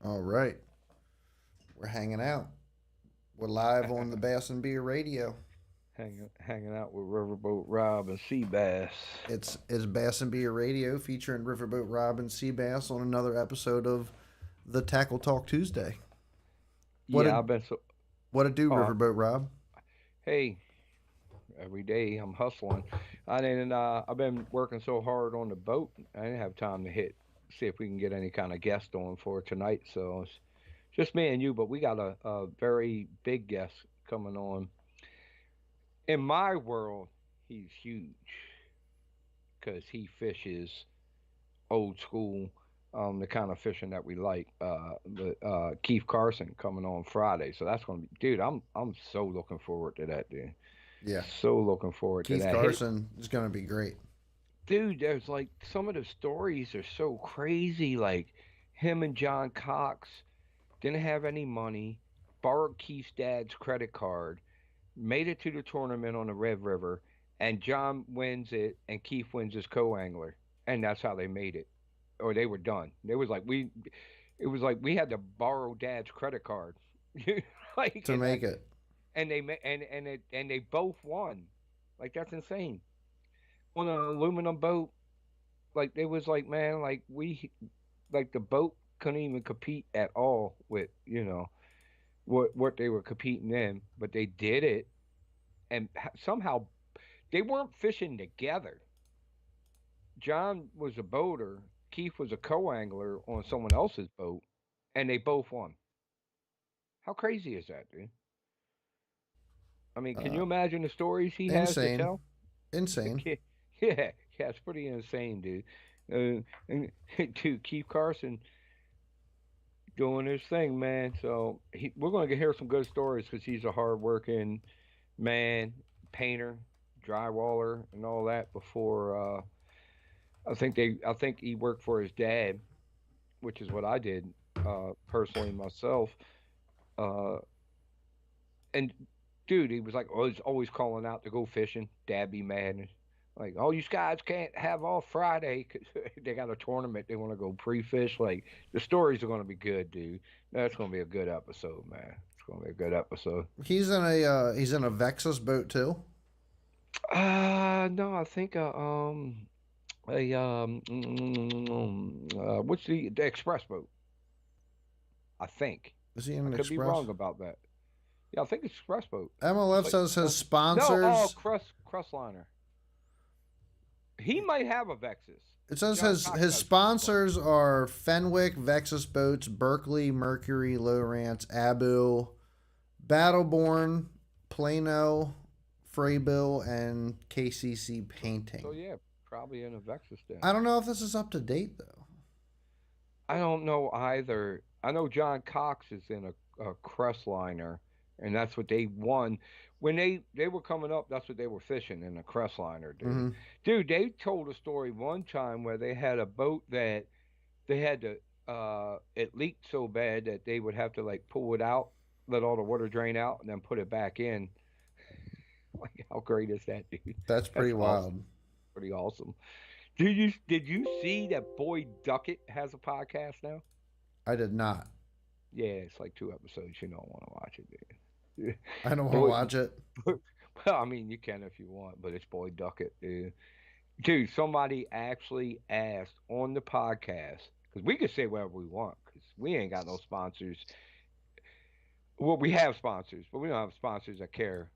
All right. We're hanging out. We're live on the Bass and Beer Radio. Hanging out with Riverboat Rob and Seabass. It's Bass and Beer Radio featuring Riverboat Rob and Seabass on another episode of the Tackle Talk Tuesday. What Yeah, did I've been so. what did do, Uh, Riverboat Rob? hey, every day I'm hustling. I didn't. I've been working so hard on the boat. I didn't have time to see if we can get any kind of guest on for tonight. So it's just me and you. But we got a very big guest coming on. In my world, he's huge because he fishes old school, the kind of fishing that we like. Keith Carson coming on Friday, so that's gonna be, dude. I'm so looking forward to that, dude. Yeah. So looking forward to Keith that. Carson is going to be great. Dude, there's like some of the stories are so crazy. Like him and John Cox didn't have any money, borrowed Keith's dad's credit card, made it to the tournament on the Red River, and John wins it, and Keith wins his co-angler, and that's how they made it, or they were done. It was like we had to borrow Dad's credit card, like, To and make it. and they both won, like that's insane on an aluminum boat. Like it was like, man, like the boat couldn't even compete at all with what they were competing in, but they did it, and somehow they weren't fishing together. John was a boater, Keith was a co-angler on someone else's boat, and they both won. How crazy is that, dude? I mean, can Uh, you imagine the stories he has to insane. tell? Insane. yeah, yeah, it's pretty insane, dude. And dude, Keith Carson doing his thing, man. So we're going to hear some good stories because he's a hardworking man, painter, drywaller, and all that. Before I think he worked for his dad, which is what I did personally myself. Uh, and dude, he was like always calling out to go fishing. Dad be mad. And like, oh, you guys can't have off Friday 'cause they got a tournament. They want to go pre-fish. Like the stories are going to be good, dude. That's going to be a good episode, man. It's going to be a good episode. He's in a Vexus boat too. No, I think what's the express boat? I think Is he in I an could be Express? wrong about that. Yeah, I think it's express boat. It's MLF like says his no, oh, sponsors. Crustliner. He might have a Vexus. It says John Cox his has Crustliner. sponsors are Fenwick, Vexus Boats, Berkeley, Mercury, Lowrance, Abu, Battleborn, Plano, Fraybill, and KCC So Painting. yeah, probably in a Vexus then. I don't know if this is up to date though. I don't know either. I know John Cox is in a Crestliner, and that's what they won when they were coming up. That's what they were fishing in a Crestliner, dude. Mm-hmm. Dude, they told a story one time where they had a boat that they had to it leaked so bad that they would have to like pull it out, let all the water drain out, and then put it back in. Like how great is that, dude? That's That's pretty awesome. wild. Pretty awesome. Did you see that Boyd Duckett has a podcast now? I did not. Yeah, it's like two episodes. You don't want to watch it, dude. I don't want to Boyd, watch it. well, I mean, you can if you want, but it's Boyd Duckett, dude. Dude, somebody actually asked on the podcast because we can say whatever we want because we ain't got no sponsors. Well, we have sponsors, but we don't have sponsors that care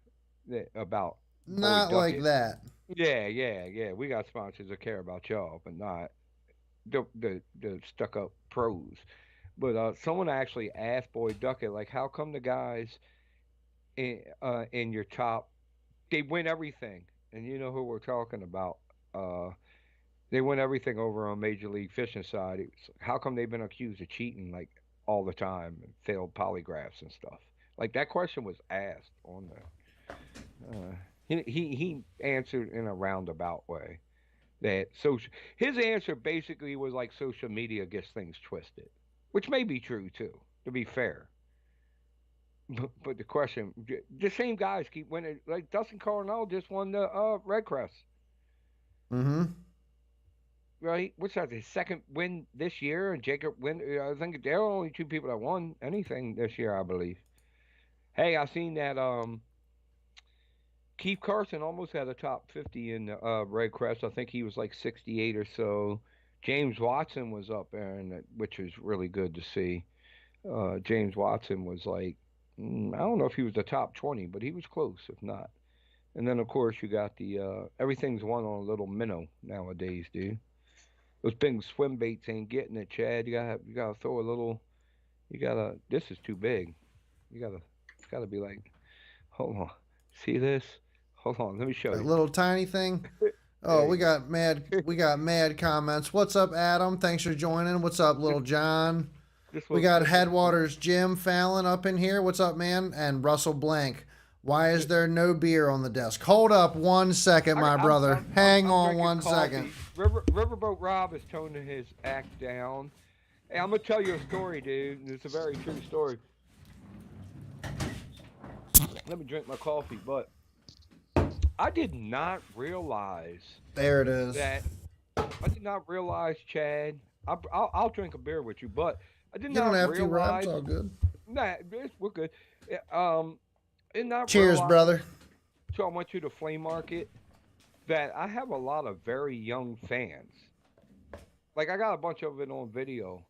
about Boyd Not like Duckett. that. Yeah. We got sponsors that care about y'all, but not the stuck up pros. But someone actually asked Boyd Duckett, like, how come the guys in your top they win everything, and you know who we're talking about. Uh, they win everything over on Major League Fishing side. How come they've been accused of cheating like all the time and failed polygraphs and stuff? Like that question was asked on the. He answered in a roundabout way that social. His answer basically was like social media gets things twisted, which may be true too. To be fair, but the question, the same guys keep winning. Like Dustin Coronel just won the Red Crest. Mm-hmm. right? What's that? His second win this year, and Jacob win. I think there are only two people that won anything this year, I believe. Hey, I seen that. Keith Carson almost had a top 50 in Red Crest. I think he was like 68 or so. James Watson was up there, which was really good to see. James Watson was like, I don't know if he was the top 20, but he was close, if not. And then of course you got the everything's won on a little minnow nowadays, dude. Those big swim baits ain't getting it, Chad. You gotta throw a little. You gotta. This is too big. You gotta. It's gotta be like. Hold on. See this? Hold on. Let me show That you. little tiny thing. Oh, There we you go. got mad. We got mad comments. What's up, Adam? Thanks for joining. What's up, This little John? this We was got this was Headwaters Jim Fallon up in here. What's up, man? And Russell Blank. Why is there no beer on the desk? Hold up 1 second, I, my I'm, brother. I'm, I'm, Hang I'm on drinking 1 second. coffee. Riverboat Rob is toning his act down. Hey, I'm gonna tell you a story, dude. It's a very true story. Let me drink my coffee. But I did not realize There it is. that I did not realize, Chad. I'll drink a beer with you, but I did You don't not have to, Rob. It's realize. all good. Nah, we're good. Yeah, I did not Cheers, realize brother. until I went to the flea market that I have a lot of very young fans. Like I got a bunch of it on video,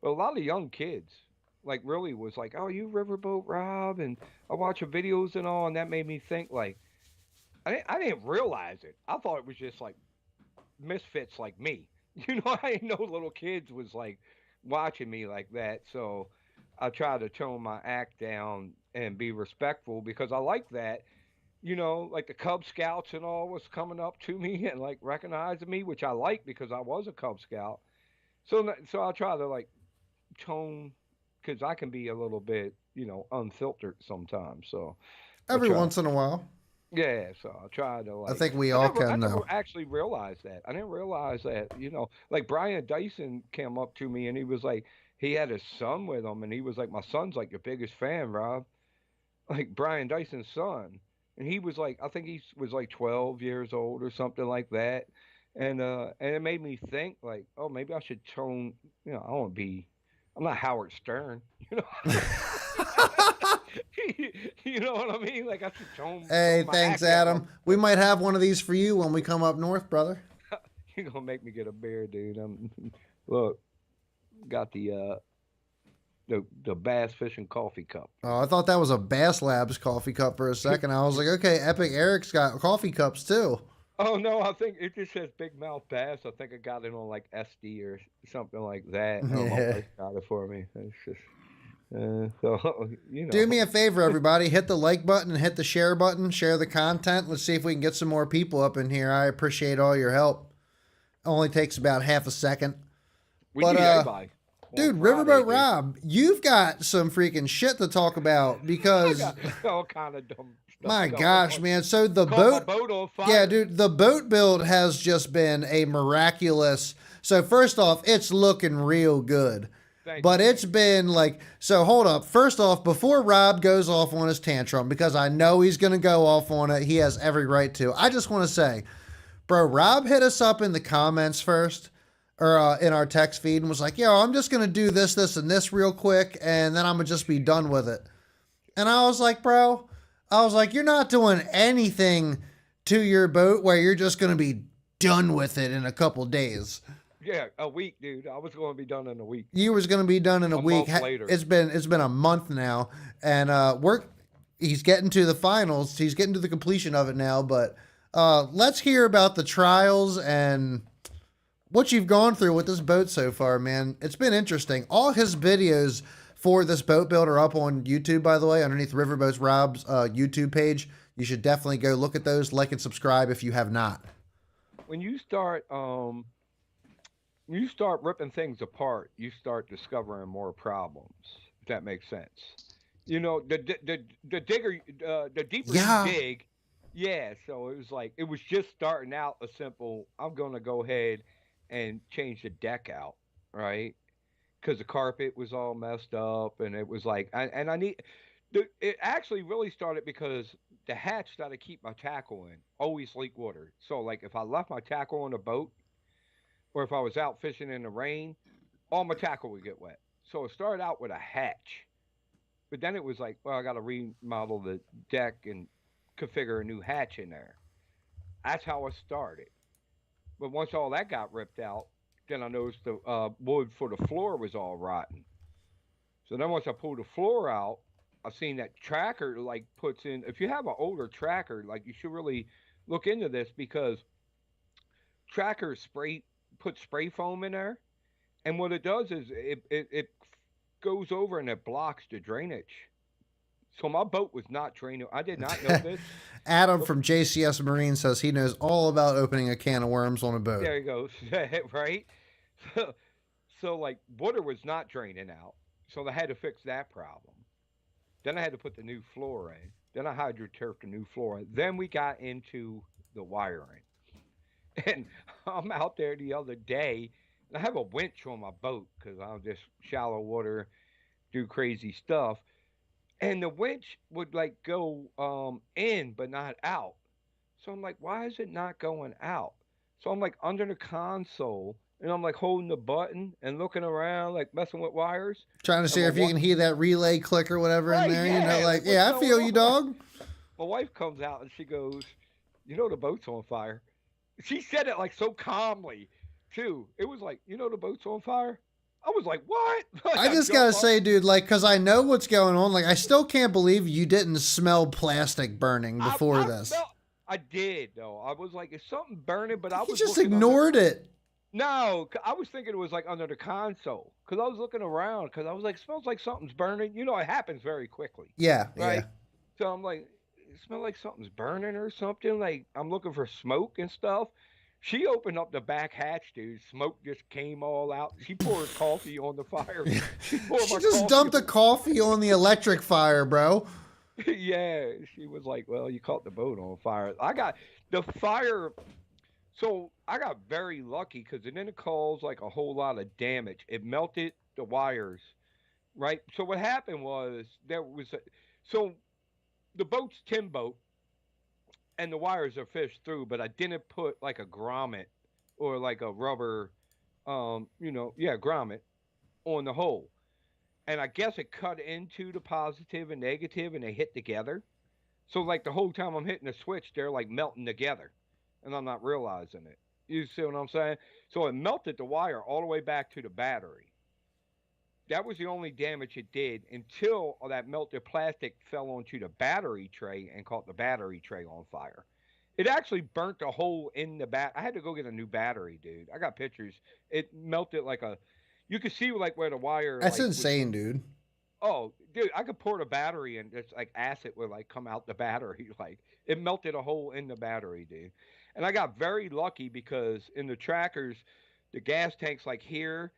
but a lot of young kids, like really was like, "Oh, you Riverboat Rob," and I watch your videos and all, and that made me think like I didn't realize it. I thought it was just like misfits like me. I didn't know little kids was like watching me like that. So I try to tone my act down and be respectful because I like that. Like the Cub Scouts and all was coming up to me and like recognizing me, which I like because I was a Cub Scout. So I try to like tone because I can be a little bit, unfiltered sometimes. So I Every try. once in a while. Yeah, so I try to I like. think we I all never, I can, never though. actually realized that. I didn't realize that. Like Brian Dyson came up to me and he was like, he had his son with him, and he was like, my son's like your biggest fan, Rob. Like Brian Dyson's son, and he was like, I think he was like 12 years old or something like that, and it made me think like, oh, maybe I should tone. I want to be. I'm not Howard Stern, you know. You know what I mean? Like I should tone Hey, my thanks, act down a Adam. little We bit. might have one of these for you when we come up north, brother. You're gonna make me get a beer, dude. Look, got the bass fishing coffee cup, Oh, I dude. thought that was a Bass Labs coffee cup for a second. I was like, okay, Epic Eric's got coffee cups too. Oh no, I think it just says Big Mouth Bass. I think I got it on like SD or something like that. Oh, my Yeah. wife got it for me. It's just so Do me a favor, everybody. Hit the like button and hit the share button. Share the content. Let's see if we can get some more people up in here. I appreciate all your help. Only takes about half a second. we But need everybody on dude, Friday, Riverboat dude. Rob, you've got some freaking shit to talk about I because got all kind of dumb stuff my going gosh, on. man. So the Caught my boat, boat on yeah, fire. dude, the boat build has just been a miraculous. So first off, it's looking real good. Thank But you, it's man. been like, so hold up. First off, before Rob goes off on his tantrum, because I know he's going to go off on it, he has every right to. I just want to say, bro, Rob hit us up in the comments first or in our text feed and was like, yo, I'm just going to do this, this, and this real quick, and then I'm going to just be done with it. And I was like, bro, I was like, you're not doing anything to your boat where you're just going to be done with it in a couple days. Yeah, a week, dude. I was going to be done in a week. You was going to be done in a A week. month later. It's been a month now, and he's getting to the finals. He's getting to the completion of it now. But let's hear about the trials and what you've gone through with this boat so far, man. It's been interesting. All his videos for this boat build are up on YouTube, by the way, underneath Riverboats Rob's YouTube page. You should definitely go look at those, like and subscribe if you have not. When you start ripping things apart, you start discovering more problems. If that makes sense. The digger, the deeper you Yeah. dig, yeah. So it was like it was just starting out a simple. I'm gonna go ahead and change the deck out, right? Because the carpet was all messed up, and it was like, and I need. It actually really started because the hatch that I keep my tackle in always leak water. So like if I left my tackle on the boat or if I was out fishing in the rain, all my tackle would get wet. So it started out with a hatch, but then it was like, well, I got to remodel the deck and configure a new hatch in there. That's how it started. But once all that got ripped out, then I noticed the wood for the floor was all rotten. So then once I pulled the floor out, I seen that tracker like puts in. If you have an older tracker, like you should really look into this because tracker spray put spray foam in there, and what it does is it goes over and it blocks the drainage. So my boat was not draining. I did not know this. Adam from JCS Marine says he knows all about opening a can of worms on a boat. There you go. Right. So, so like water was not draining out. So I had to fix that problem. Then I had to put the new floor in. Then I hydroturfed the new floor in. Then we got into the wiring. And I'm out there the other day, and I have a winch on my boat because I'm just shallow water, do crazy stuff. And the winch would like go in but not out. So I'm like, why is it not going out? So I'm like under the console and I'm like holding the button and looking around, like messing with wires. Trying to And see if you can hear that relay click or whatever in right, there. yeah, Like, like what's yeah, I going feel you, on? dog. My wife comes out and she goes, the boat's on fire. She said it like so calmly, too. It was like, the boat's on fire? I was like, what? Like, I I just gotta jumped up. say, dude, like, cause I know what's going on. Like, I still can't believe you didn't smell plastic burning before I this. felt, I did, though. I was like, is something burning? But I You was just looking under. ignored it. No, I was thinking it was like under the console because I was looking around because I was like, smells like something's burning. It happens very quickly, Yeah, yeah. right? So I'm like, it smells like something's burning or something. Like I'm looking for smoke and stuff. She opened up the back hatch, dude. Smoke just came all out. She poured coffee on the fire. She poured She my just coffee dumped the coffee on the electric fire, bro. yeah, she was like, well, you caught the boat on fire. I got the fire. So I got very lucky because it didn't cause like a whole lot of damage. It melted the wires, right? So what happened was so the boat's tin boat and the wires are fished through, but I didn't put like a grommet or like a rubber, yeah, grommet on the hole. And I guess it cut into the positive and negative and they hit together. So like the whole time I'm hitting the switch, they're like melting together, and I'm not realizing it. You see what I'm saying? So it melted the wire all the way back to the battery. That was the only damage it did until all that melted plastic fell onto the battery tray and caught the battery tray on fire. It actually burnt a hole in the bat. I had to go get a new battery, dude. I got pictures. It melted like a. You could see like where the wire That's like was. insane, dude. Oh, dude, I could pour the battery and it's like acid would like come out the battery. Like it melted a hole in the battery, dude. And I got very lucky because in the trackers, the gas tank's like here,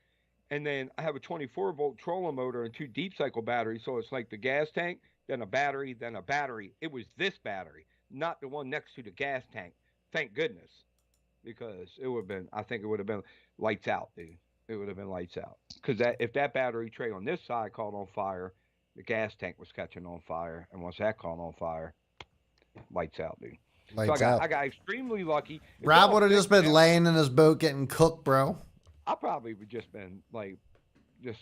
and then I have a 24-volt trolling motor and two deep cycle batteries. So it's like the gas tank, then a battery, then a battery. It was this battery, not the one next to the gas tank. Thank goodness, because it would have been. I think it would have been lights out, dude. It would have been lights out. Because that if that battery tray on this side caught on fire, the gas tank was catching on fire, and once that caught on fire, lights out, dude. So Lights out. I got extremely lucky. It's Rob all would have just fixed been now. laying in his boat getting cooked, bro. I probably would just been like, just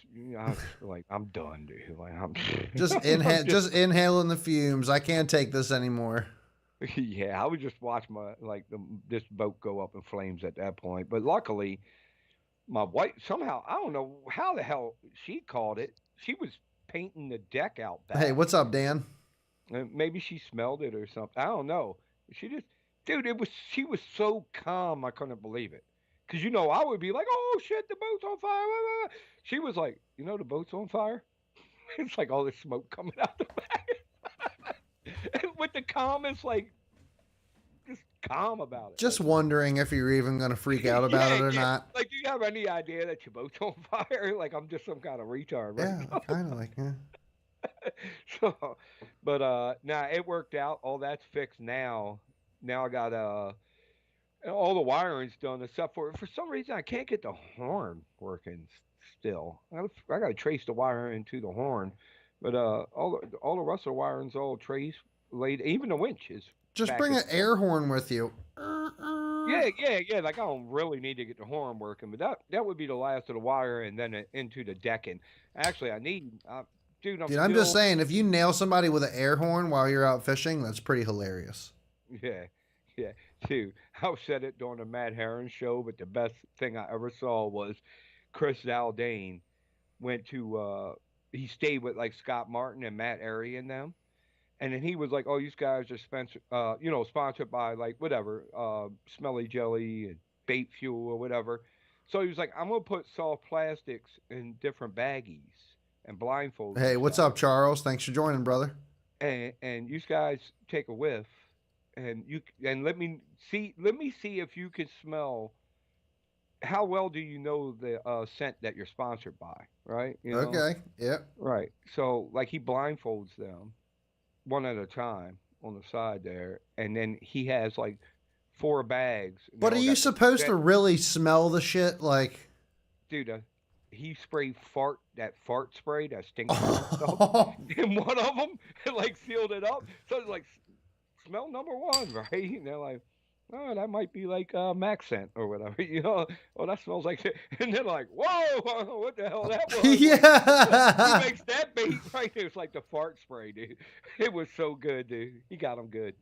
like I'm done, dude. Like I'm Just I'm just inhaling the fumes. I can't take this anymore. yeah. I would just watch this boat go up in flames at that point. But luckily, my wife somehow I don't know how the hell she caught it. She was painting the deck out Hey, back. what's up, Dan? Maybe she smelled it or something. I don't know. She just, dude, she was so calm. I couldn't believe it. Cause I would be like, oh shit, the boat's on fire. Blah, blah." She was like, the boat's on fire. It's like all this smoke coming out the back. And with the calmest, like, just calm about it. Just Like, wondering if you're even gonna freak out about it yeah, or yeah. not. Like, do you have any idea that your boat's on fire? Like, I'm just some kind of retard right Yeah, now. kind of like, yeah. So, but now it worked out. All that's fixed now. Now I got all the wiring's done except for some reason I can't get the horn working still. I got to trace the wire into the horn, but all the rest of the wiring's all traced laid. Even the winch is Just back bring in. an air horn with you. Yeah. Like I don't really need to get the horn working, but that would be the last of the wire, and then into the decking. Actually, dude, I'm Dude, I'm just still, saying, if you nail somebody with an air horn while you're out fishing, that's pretty hilarious. yeah, yeah, dude. I said it during the Matt Herron show, but the best thing I ever saw was Chris Zaldane went to he stayed with like Scott Martin and Matt Airy and them. And then he was like, "Oh, these guys are sponsored by like whatever, Smelly Jelly and Bait Fuel or whatever." So he was like, "I'm gonna put soft plastics in different baggies and blindfold Hey, these what's guys, up, Charles? Thanks for joining, brother. and you guys take a whiff, and let me see if you can smell. How well do you know the scent that you're sponsored by, right? Okay, yep. Right. So like he blindfolds them one at a time on the side there, and then he has like four bags. And they But are all you got the supposed to scent. really smell the shit? Like, Dude, he sprayed fart spray, that stink bomb stuff, and one of them like sealed it up. So it's like smell number one, right? And they're like, oh, that might be like Mac scent or whatever, Oh, that smells like shit. And they're like, whoa, what the hell that was? Like, who yeah. makes that bait right there? It's like the fart spray, dude. It was so good, dude. He got him good.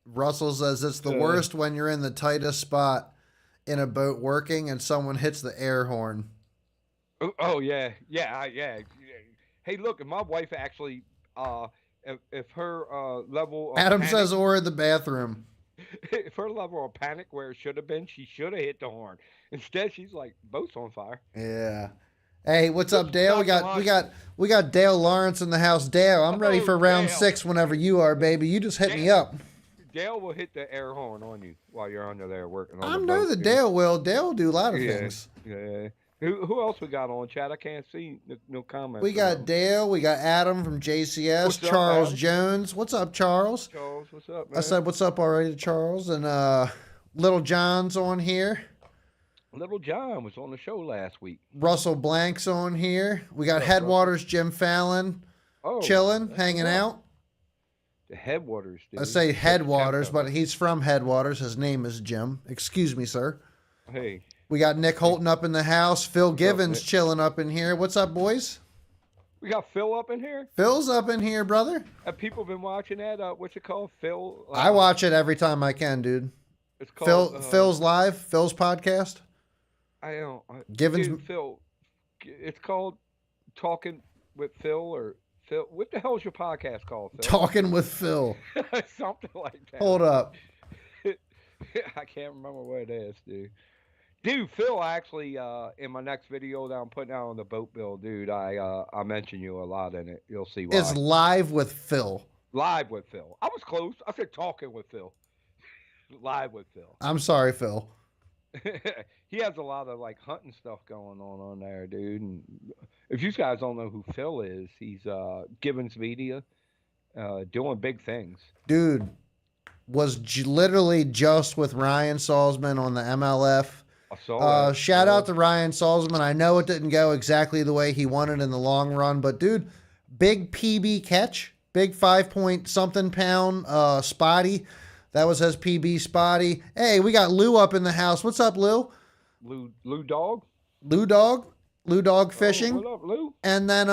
Russell says it's the Uh, worst when you're in the tightest spot in a boat working and someone hits the air horn. oh yeah. Hey, look, if my wife actually, if her level of Adam panic, says, or in the bathroom. if her level of panic where it should have been, she should have hit the horn. Instead, she's like, boat's on fire. Yeah. Hey, what's Which up, is Dale? We not got we gonna got we got Dale Lawrence in the house. Dale, I'm ready Oh, for round Dale. 6 whenever you are, baby. You just hit me Dale, up. Dale will hit the air horn on you while you're under there working on I the know boat, that dude. Dale will. Dale will do a lot of Yeah, things. yeah. Who else we got on chat? I can't see no We comments or got nothing. Dale. We got Adam from JCS. What's up, Charles Adam? Jones. What's up, Charles? Charles, what's up, I man? said, what's up already to Charles? And Little John's on here. Little John was on the show last week. Russell Blank's on here. We What's got up, Russell? Headwaters Jim Fallon Oh, chilling, that's what's hanging up. out. The Headwaters, I dude. say Check the chat Headwaters, out. but he's from Headwaters. His name is Jim. Excuse me, sir. Hey, We got Nick hey, Holton up in the house. Phil what's up, Givens Nick? chilling up in here. What's up, boys? We got Phil up in here. Phil's up in here, brother. Have people been watching that? What's it called? Phil. I watch it every time I can, dude. It's called. Phil's live. Phil's podcast. I don't. Givens Dude, Phil. It's called Talking with Phil or Phil. What the hell is your podcast called, Phil? talking with Phil. Something like that. Hold up. I can't remember what it is, dude. Dude, Phil, actually, in my next video that I'm putting out on the boat bill, dude, I mention you a lot in it. You'll see It's why. live with Phil. Live with Phil. I was close. I said talking with Phil. Live with Phil. I'm sorry, Phil. He has a lot of like hunting stuff going on there, dude. And if you guys don't know who Phil is, he's Gibbons Media, doing big things. Dude, was literally just with Ryan Salzman on the MLF. I saw that. Shout out to Ryan Salzman. I know it didn't go exactly the way he wanted in the long run, but dude, big PB catch, big 5 point something pound spotty. That was his PB spotty. Hey, we got Lou up in the house. What's up, Lou? Lou Dog. Lou Dog Oh, Fishing. what up, Lou? And then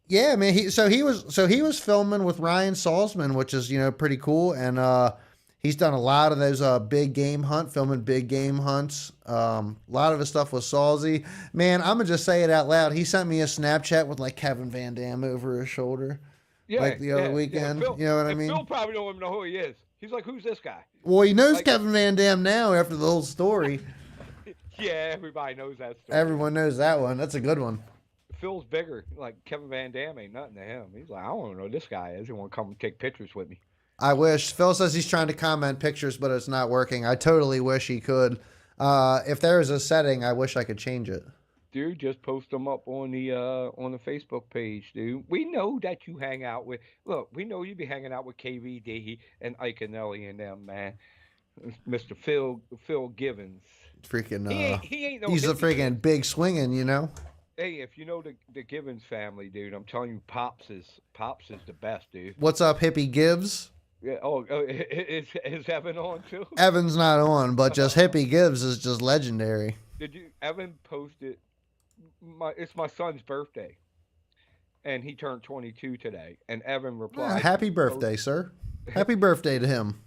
yeah, man, he was filming with Ryan Salzman, which is, pretty cool, and he's done a lot of those big game filming big game hunts. A lot of his stuff was Salzy. Man, I'm gonna just say it out loud. He sent me a Snapchat with like Kevin Van Dam over his shoulder Yeah, like the other yeah. weekend. Phil, You know what I and mean? Phil probably don't even know who he is. He's like, who's this guy? Well, he knows Like, Kevin Van Dam now after the whole story. yeah, everybody knows that story. Everyone knows that one. That's a good one. Phil's bigger. Like Kevin Van Dam ain't nothing to him. He's like, I don't know who this guy is. He want to come take pictures with me. I wish. Phil says he's trying to comment pictures, but it's not working. I totally wish he could. If there is a setting, I wish I could change it. Dude, just post them up on the Facebook page, dude. We know that you hang out with. Look, we know you be hanging out with KVD and Ike and Ellie and them, man. Mr. Phil Givens. Freaking, He ain't no he's a hippie, dude. freaking big swinging, Hey, if you know the Givens family, dude, I'm telling you, Pops is the best, dude. What's up, Hippie Gibbs? Yeah. Oh, is Evan on too? Evan's not on, but just Hippie Gibbs is just legendary. Did you? Evan posted it's my son's birthday, and he turned 22 today. And Evan Yeah, replied to happy the post. birthday, sir. Happy birthday to him.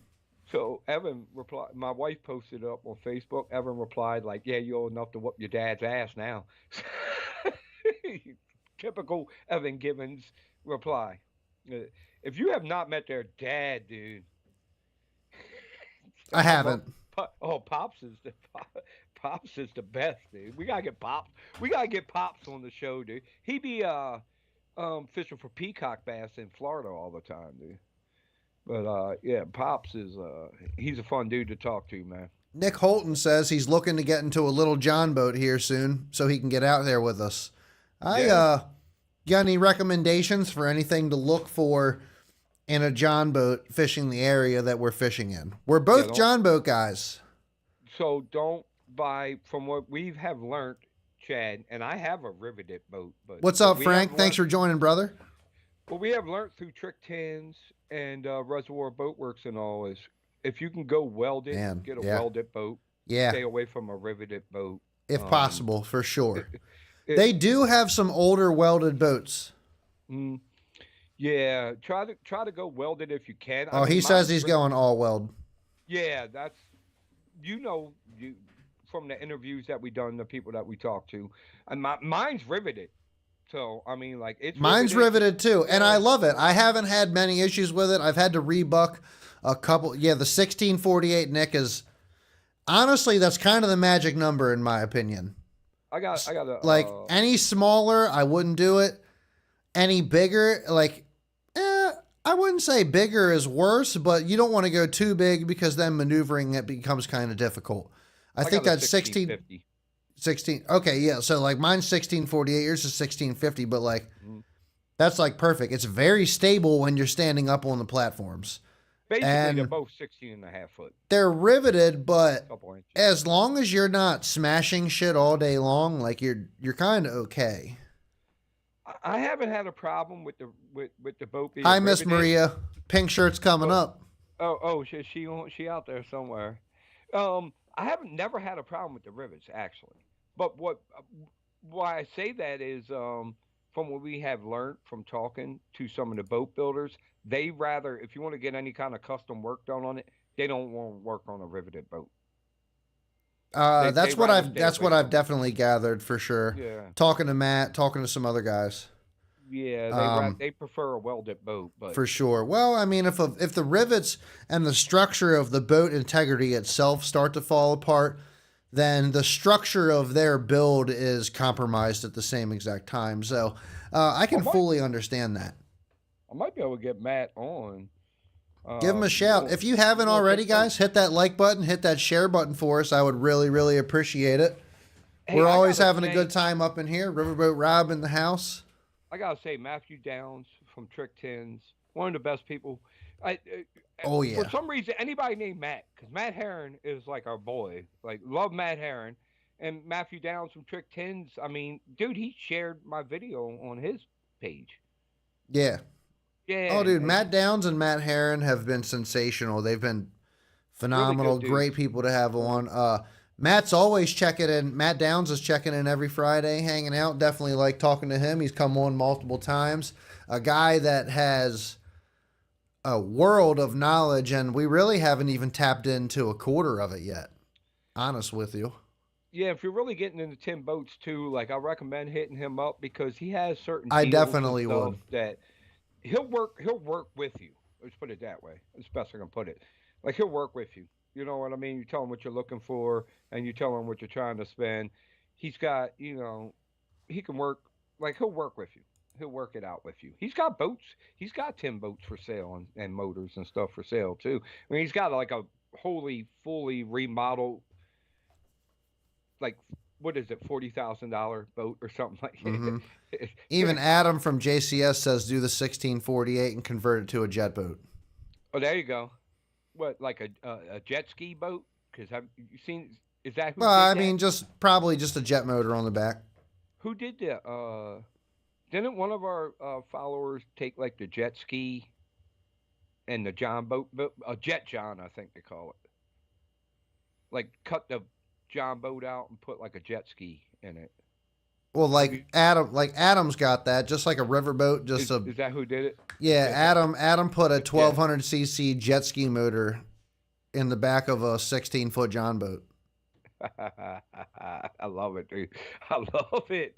So Evan replied. My wife posted up on Facebook. Evan replied like, "Yeah, you're old enough to whoop your dad's ass now." Typical Evan Gibbons reply. Uh, If you have not met their dad, dude, I I love. haven't. Oh, Pops is the best, dude. We gotta get Pops. We gotta get Pops on the show, dude. He be fishing for peacock bass in Florida all the time, dude. But yeah, Pops is he's a fun dude to talk to, man. Nick Holton says he's looking to get into a little John boat here soon so he can get out there with us. I Yeah. got any recommendations for anything to look for in a John boat fishing the area that we're fishing in? We're Yeah, both John boat guys. don't buy from what we have learned, Chad, and I have a riveted boat, but What's what up, we have Frank? Thanks learned for joining, brother. what we have learned through Trick Tins and Reservoir Boatworks and all is if you can go welded, Man, get a yeah. welded boat, Yeah, stay away from a riveted boat. if Um, possible, for sure. it, They do have some older welded boats. mm, yeah, try to go welded if you can. I Oh, mean, he says he's going all weld. yeah, that's you from the interviews that we done, the people that we talked to, and mine's riveted. So I mean, like it's Mine's riveted. riveted too, and I Yeah, love it. I haven't had many issues with it. I've had to rebuck a couple. Yeah, the 1648 Nick is honestly that's kind of the magic number in my opinion. I got a Like any smaller, I wouldn't do it. Any bigger, like I wouldn't say bigger is worse, but you don't want to go too big because then maneuvering it becomes kind of difficult. I I think got a that's 16, 1650. 16. Okay, yeah. So like mine's 1648, yours is 1650, but like Mhm. that's like perfect. It's very stable when you're standing up on the platforms. Basically, they're And both 16 and a half foot, they're riveted, but couple inches. as long as you're not smashing shit all day long, like you're kind of okay. I haven't had a problem with the boat being Hi, Miss riveted. Maria. Pink shirt's coming Oh, up. she out there somewhere. I haven't never had a problem with the rivets actually. But why I say that is from what we have learned from talking to some of the boat builders, they rather if you want to get any kind of custom work done on it, they don't want to work on a riveted boat. They rather stay That's away what I've from it. definitely gathered for sure. Yeah, Talking to Matt, talking to some other guys. yeah, Um, they prefer a welded boat, but for sure. Well, I mean, if the rivets and the structure of the boat integrity itself start to fall apart, then the structure of their build is compromised at the same exact time. So I I can might fully understand that. I might be able to get Matt on. Give them a You shout. want If you haven't already, take some? guys, hit that like button, hit that share button for us. I would really, really appreciate it. Hey, We're always having a good time up in here. Riverboat Rob in the house. I gotta say, Matthew Downs from Trick Tins, one of the best people. I Oh for yeah. some reason anybody named Matt, because Matt Heron is like our boy. Like love Matt Heron, and Matthew Downs from Trick Tins. I mean, dude, he shared my video on his page. Yeah. Oh, Yeah, dude, and Matt Downs and Matt Heron have been sensational. They've been really phenomenal, good dudes. great people to have on. Matt's always checking in. Matt Downs is checking in every Friday, hanging out. Definitely like talking to him. He's come on multiple times. A guy that has a world of knowledge, and we really haven't even tapped into a quarter of it yet. Honest with you. Yeah, if you're really getting into Tim Boats too, like I recommend hitting him up because he has certain I deals and definitely stuff would. that he'll work with you. Let's put it that way. It's best I can put it. Like he'll work with you. You know what I mean? You tell him what you're looking for and you tell him what you're trying to spend. He's got, he can work like he'll work with you. He'll work it out with you. He's got boats. He's got 10 boats for sale and motors and stuff for sale too. I mean, he's got like a wholly fully remodeled like what is it, $40,000 boat or something like hmm that. Even Adam from JCS says do the 1648 and convert it to a jet boat. Oh, there you go. What, like a jet ski boat? Because have you seen? Is that who Well, did I that? mean, just probably just a jet motor on the back. Who did that? Didn't one of our followers take like the jet ski and the John boat, a jet John, I think they call it. Like cut the John boat out and put like a jet ski in it. Well, Have you? Like Adam's got that, just like a riverboat, just a Is that who did it? yeah. Adam put a Yeah. 1200 cc jet ski motor in the back of a 16-foot John boat. I love it, dude. I love it.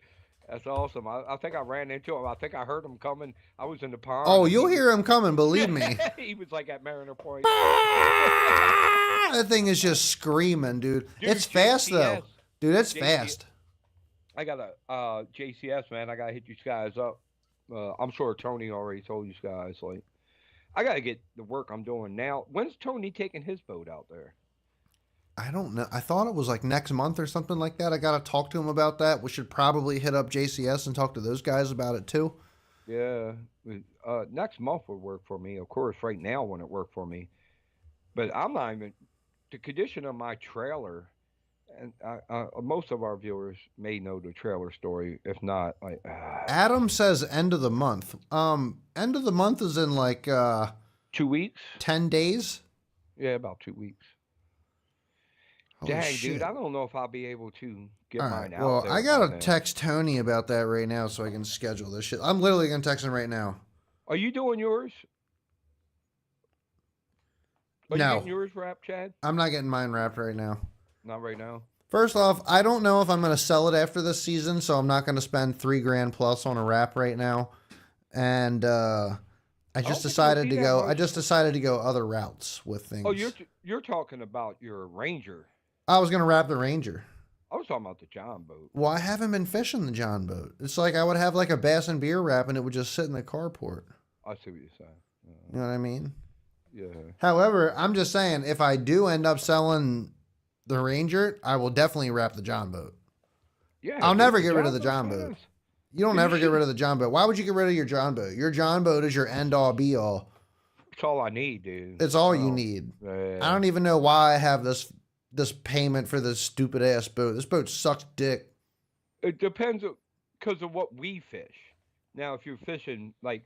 That's awesome. I think I ran into him. I think I heard him coming. I was in the pond, Oh, and he you'll was hear him coming, believe me. he was like at Mariner Point. That thing is just screaming, dude. Dude, It's fast though, JCS, dude. It's JCS. fast. I got a JCS, man. I gotta hit you guys up. I'm sure Tony already told you guys. Like, I gotta get the work I'm doing now. When's Tony taking his boat out there? I don't know. I thought it was like next month or something like that. I gotta talk to him about that. We should probably hit up JCS and talk to those guys about it too. Yeah, next month would work for me. Of course, right now wouldn't work for me. But I'm not even the condition of my trailer. And most of our viewers may know the trailer story. If not, like Adam says end of the month. End of the month is in like 2 weeks. 10 days. Yeah, about 2 weeks. Holy Dang, shit. dude, I don't know if I'll be able to get All mine right. out Well, there I by gotta then. text Tony about that right now so I can schedule this shit. I'm literally gonna text him right now. Are you doing yours? Are you No, getting yours wrapped, Chad? I'm not getting mine wrapped right now. Not right now. First off, I don't know if I'm gonna sell it after this season, so I'm not gonna spend 3 grand plus on a wrap right now. And I don't just think you'll decided see to that go. I much. just decided to go other routes with Oh, things. you're talking about your Ranger. I was gonna wrap the Ranger. I was talking about the John boat. Well, I haven't been fishing the John boat. It's like I would have like a bass and beer wrap, and it would just sit in the carport. I see what you're saying. You know what I mean? Yeah. However, I'm just saying, if I do end up selling the Ranger, I will definitely wrap the John boat. Yeah. I'll dude, never the get rid of the boat's John boat. fast. You don't You ever get should. rid of the John boat. Why would you get rid of your John boat? Your John boat is your end all be all. It's all I need, dude. It's all you Oh, need. yeah. I don't even know why I have this payment for this stupid ass boat. This boat sucks dick. It depends because of what we fish. Now, if you're fishing like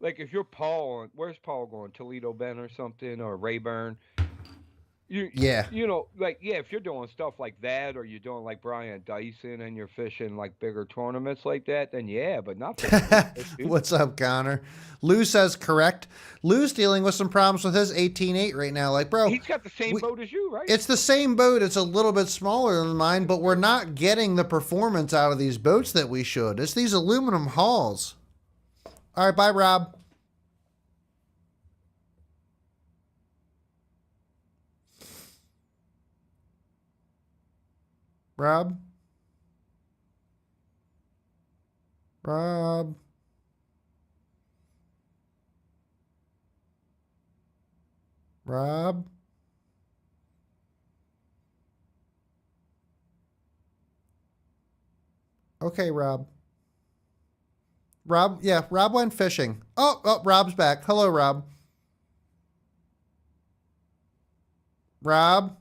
if you're Paul, where's Paul going? Toledo Bend or something or Rayburn? You Yeah. you know like yeah, if you're doing stuff like that or you're doing like Brian Dyson and you're fishing like bigger tournaments like that, then yeah, but not fishing we fish, dude. What's up, Connor? Lou says correct. Lou's dealing with some problems with his 18.8 right now. Like, bro, He's got the same we- boat as you, right? it's the same boat. It's a little bit smaller than mine, but we're not getting the performance out of these boats that we should. It's these aluminum hulls. All right, bye, Rob. Rob? Rob? Rob? Okay, Rob. Rob, yeah, Rob went fishing. Oh, Rob's back. Hello, Rob. Rob?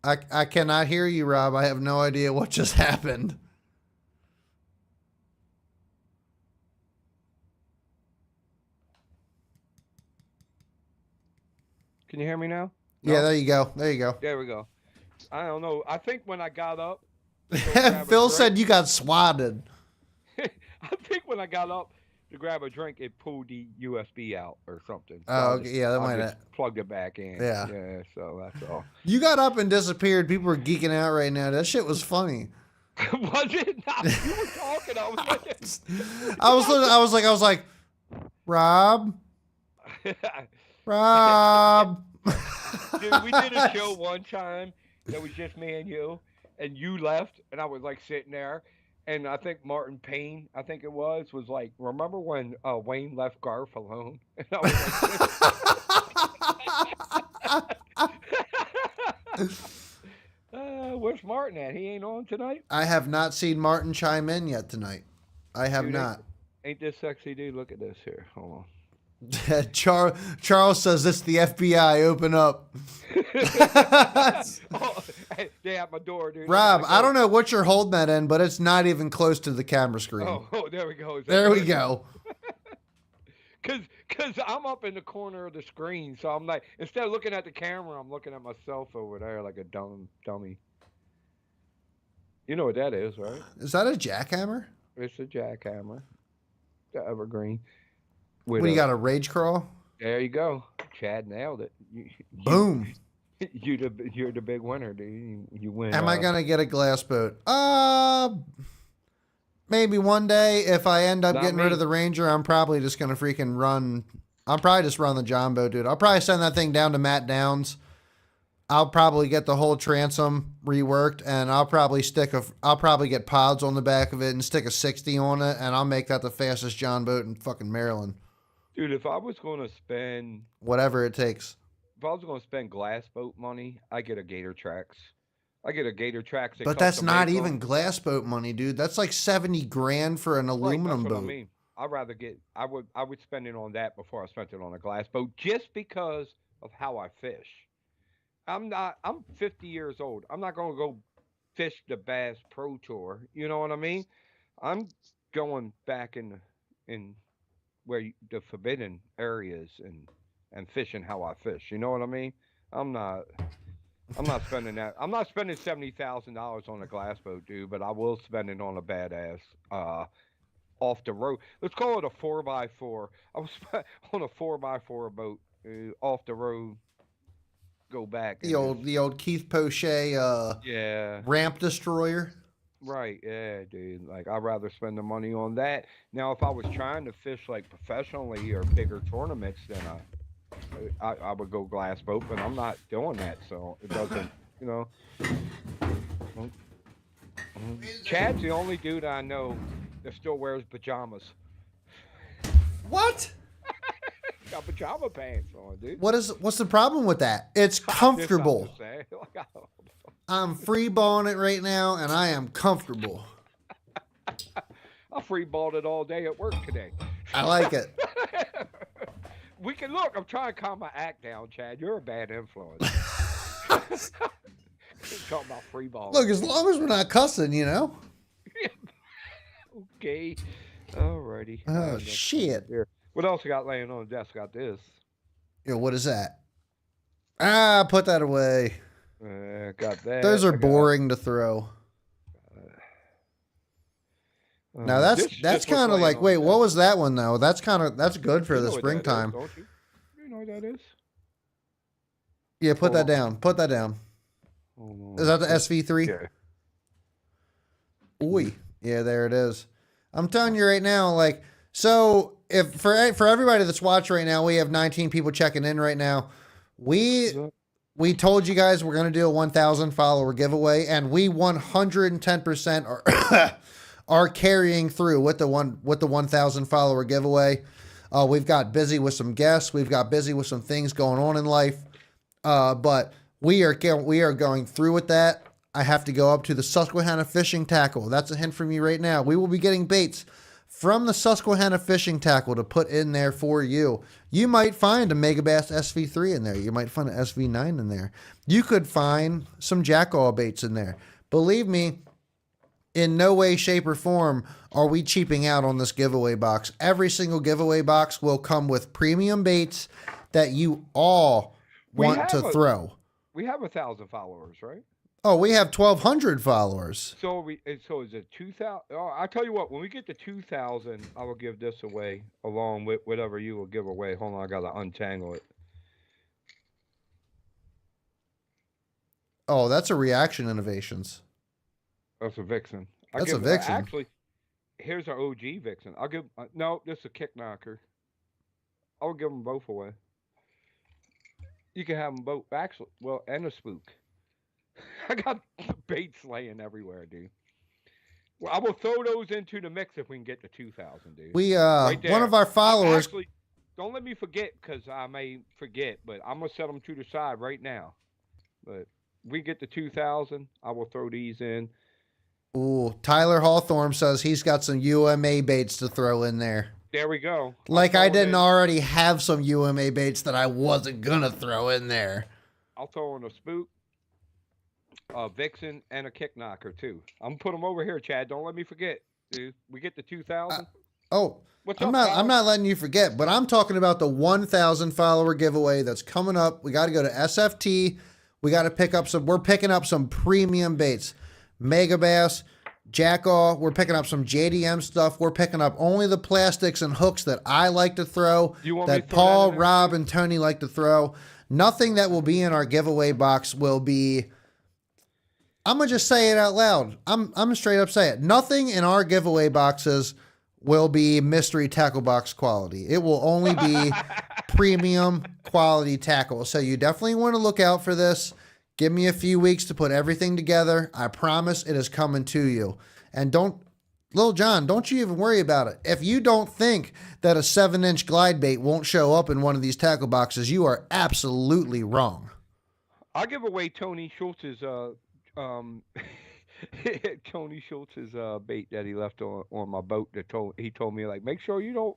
I cannot hear you, Rob. I have no idea what just happened. Can you hear me now? Yeah, No? there you go. There you go. There we go. I don't know. I think when I got up, to go grab a Phil drink, said you got swatted. I think when I got up to grab a drink, it pulled the USB out or something. So Oh, I okay, just, yeah, that I might just have. plugged it back in. Yeah. Yeah. So that's all. You got up and disappeared. People were geeking out right now. That shit was funny. Was it not? You were talking. I was I was like, Rob, Rob. dude, we did a show one time that was just me and you left, and I was like sitting there, and I think Martin Payne, I think it was like, remember when Wayne left Garth alone? And I was like, where's Martin at? He ain't on tonight. I have not seen Martin chime in yet tonight. I have Dude, not. Ain't this sexy, dude? Look at this here. Hold on. Charles says it's the FBI. Open up. Oh, hey, they at my door, dude. Rob, I don't know what you're holding that in, but it's not even close to the camera screen. Oh, there we go. Is that There we better? go. Because I'm up in the corner of the screen, so I'm like, instead of looking at the camera, I'm looking at myself over there like a dummy. You know what that is, right? Is that a jackhammer? It's a jackhammer, the evergreen with What do you a. got, a rage crawl? There you go. Chad nailed it. You Boom. you're the big winner, dude. You win. Am I gonna get a glass boat? Maybe one day if I end up Not getting rid me. of the Ranger, I'm probably just gonna freaking run. I'll probably just run the John boat, dude. I'll probably send that thing down to Matt Downs. I'll probably get the whole transom reworked, and I'll probably get pods on the back of it and stick a 60 on it, and I'll make that the fastest John boat in fucking Maryland. Dude, if I was gonna spend Whatever it takes. if I was gonna spend glass boat money, I get a Gator Trax. I get a Gator Trax that But that's custom not made even them. glass boat money, dude. That's like 70 grand for an Right, that's aluminum what I boat. mean. I'd rather get I would spend it on that before I spent it on a glass boat just because of how I fish. I'm 50 years old. I'm not gonna go fish the Bass Pro Tour. You know what I mean? I'm going back in where the forbidden areas and fishing how I fish. You know what I mean? I'm not I'm not spending that. I'm not spending $70,000 on a glass boat, dude. But I will spend it on a badass off the road. Let's call it a 4x4. I was on a 4x4 boat off the road. Go back The and just old Keith Poche yeah. ramp destroyer. Right, yeah, dude. Like I'd rather spend the money on that. Now, if I was trying to fish like professionally or bigger tournaments, then I would go glass boat, but I'm not doing that, so it doesn't, you know. Mm, Chad's the only dude I know that still wears pajamas. What? Got pajama pants on, dude. What's the problem with that? It's I'm comfortable. just saying. Like, I'm free balling it right now, and I am comfortable. I free balled it all day at work today. I like it. We can look. I'm trying to calm my act down, Chad. You're a bad influence. Talking about free balling. Look, as long as we're not cussing, you know. Okay. Alrighty. Oh shit. Here. What else I got laying on the desk? Got this. Yo, what is that? Ah, put that away. Got that. Those are I got, boring to throw. Now that's this kind of laying like, on wait, the what desk. was that one though? That's good for You the know what that is, springtime. don't you? You know what that is? Yeah, put Hold that on. down. Put that down. Hold Is that the SV3? Yeah. Oi. Yeah, there it is. I'm telling you right now, like, so if for everybody that's watching right now, we have 19 people checking in right now. We told you guys we're gonna do a 1,000 follower giveaway, and we 110% are carrying through with the 1,000 follower giveaway. We've got busy with some guests. We've got busy with some things going on in life. But we are going through with that. I have to go up to the Susquehanna Fishing Tackle. That's a hint from you right now. We will be getting baits from the Susquehanna Fishing Tackle to put in there for you. You might find a Megabass SV3 in there. You might find an SV9 in there. You could find some Jackall baits in there. Believe me, in no way, shape, or form are we cheaping out on this giveaway box. Every single giveaway box will come with premium baits that you all want to throw. We have 1,000 followers, right? Oh, we have 1,200 followers. So is it 2,000? Oh, I tell you what, when we get to 2,000, I will give this away along with whatever you will give away. Hold on, I gotta untangle it. Oh, that's a Reaction Innovations. That's a Vixen. That's a Vixen. Actually, here's our OG Vixen. I'll give no, this is a kick knocker. I'll give them both away. You can have them both. Actually, well, and a spook. I got baits laying everywhere, dude. Well, I will throw those into the mix if we can get to 2,000, dude. We Right there. one of our followers. Actually, don't let me forget because I may forget, but I'm gonna set them to the side right now. But we get to 2,000, I will throw these in. Ooh, Tyler Hawthorne says he's got some UMA baits to throw in there. There we go. Like I didn't already have some UMA baits that I wasn't gonna throw in there. I'll throw in a spook, a Vixen, and a kick knocker too. I'm gonna put them over here, Chad. Don't let me forget, dude. We get to 2,000. Oh, What's I'm up, not I'm pal? not letting you forget, but I'm talking about the 1,000 follower giveaway that's coming up. We got to go to SFT. We got to pick up some. We're picking up some premium baits, Mega Bass, Jackaw. We're picking up some JDM stuff. We're picking up only the plastics and hooks that I like to throw, Do you want me to that throw that in Paul, there Rob, too? and Tony like to throw. Nothing that will be in our giveaway box will be. I'm gonna just say it out loud. I'm gonna straight up say it. Nothing in our giveaway boxes will be mystery tackle box quality. It will only be premium quality tackle. So you definitely want to look out for this. Give me a few weeks to put everything together. I promise it is coming to you. And don't, Lil John, don't you even worry about it. If you don't think that a 7-inch glide bait won't show up in one of these tackle boxes, you are absolutely wrong. I'll give away Tony Schultz's um Tony Schultz's bait that he left on my boat. He told me, like, make sure you don't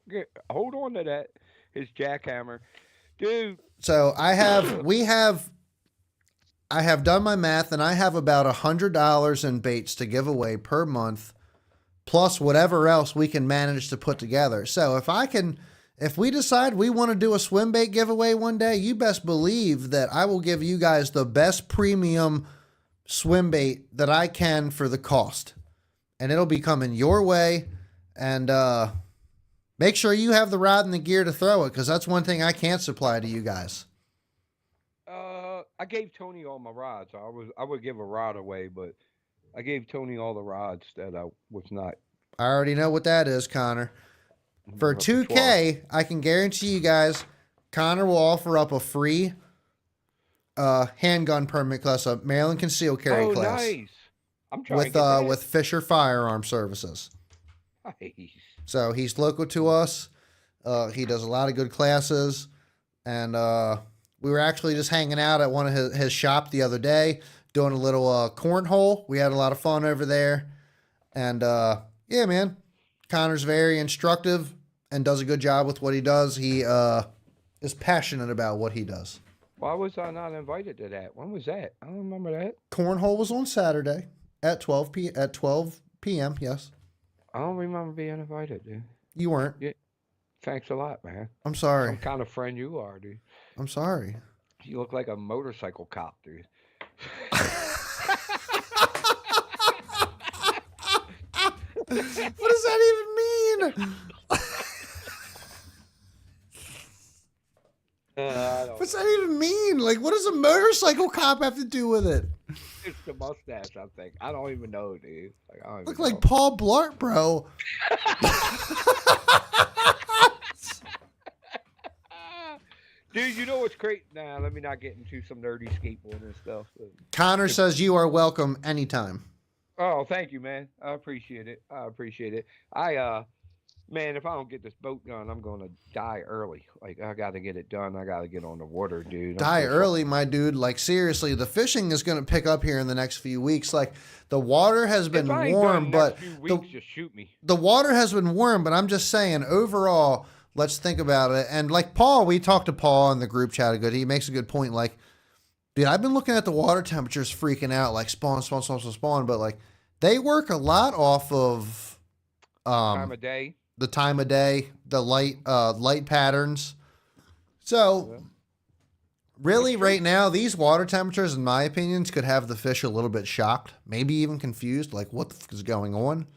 hold on to that, his jackhammer, dude. So I have done my math and I have about $100 in baits to give away per month, plus whatever else we can manage to put together. So if we decide we want to do a swim bait giveaway one day, you best believe that I will give you guys the best premium swim bait that I can for the cost. And it'll be coming your way. And make sure you have the rod and the gear to throw it, because that's one thing I can't supply to you guys. I gave Tony all my rods. I would give a rod away, but I gave Tony all the rods that I was not I already know what that is, Connor. For repertoire. 2K, I can guarantee you guys, Connor will offer up a free handgun permit class, a Maryland concealed carry Oh, class nice. I'm trying to get that. with Fisher Firearm Services. Nice. So he's local to us. He does a lot of good classes, and we were actually just hanging out at one of his shop the other day, doing a little cornhole. We had a lot of fun over there, and yeah, man, Connor's very instructive and does a good job with what he does. He is passionate about what he does. Why was I not invited to that? When was that? I don't remember that. Cornhole was on Saturday at 12 p.m. Yes, I don't remember being invited, dude. you weren't. Yeah, thanks a lot, man. I'm Some sorry. kind of friend you are, dude. I'm sorry. You look like a motorcycle cop, dude. What does that even mean? I don't What's know. that even mean? Like, what does a motorcycle cop have to do with it? It's the mustache, I think. I don't even know, dude. Like, I don't Look even like know. Paul Blart, bro. Dude, you know what's great? Nah, let me not get into some nerdy skateboarding and stuff. Connor says you are welcome anytime. Oh, thank you, man. I appreciate it. I appreciate it. Man, if I don't get this boat done, I'm gonna die early. Like, I gotta get it done. I gotta get on the water, dude. I'm Die so early, my dude. Like, seriously, the fishing is going to pick up here in the next few weeks. Like, the water has If been I ain't warm, done the but next few the, weeks, just shoot me. the water has been warm, but I'm just saying, overall, let's think about it. And like Paul, we talked to Paul in the group chat a good. He makes a good point. Like, dude, I've been looking at the water temperatures freaking out, like spawn, but like they work a lot off of Time um of day. the time of day, the light patterns. So Yeah. really That's true. right now, these water temperatures, in my opinions, could have the fish a little bit shocked, maybe even confused, like what the fuck is going on.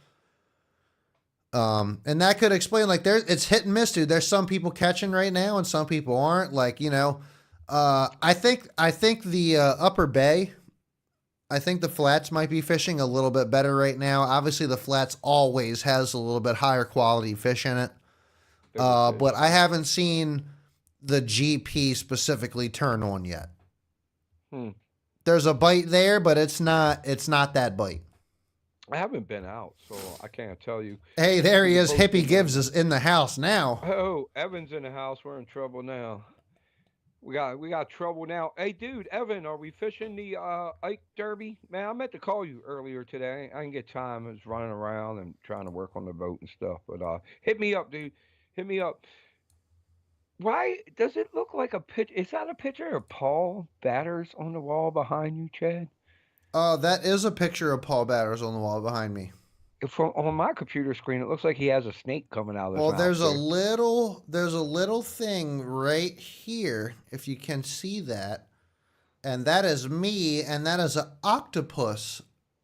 And that could explain, like, it's hit and miss, dude. There's some people catching right now and some people aren't. Like, I think the upper bay, I think the flats might be fishing a little bit better right now. Obviously the flats always has a little bit higher quality fish in it. Bigger fish. But I haven't seen the GP specifically turn on yet. Hmm. There's a bite there, but it's not that bite. I haven't been out, so I can't tell you. Hey, there he The is. boat's Hippie been Gibbs done. is in the house now. Oh, Evan's in the house. We're in trouble now. We got trouble now. Hey, dude, Evan, are we fishing the Ike Derby? Man, I meant to call you earlier today. I didn't get time. I was running around and trying to work on the boat and stuff. But hit me up, dude. Hit me up. Why does it look like a pitch? Is that a picture of Paul Batters on the wall behind you, Chad? That is a picture of Paul Batters on the wall behind me. from on my computer screen, it looks like he has a snake coming out of his Well, mouth, dude. there's a little thing right here, if you can see that, and that is me, and that is an octopus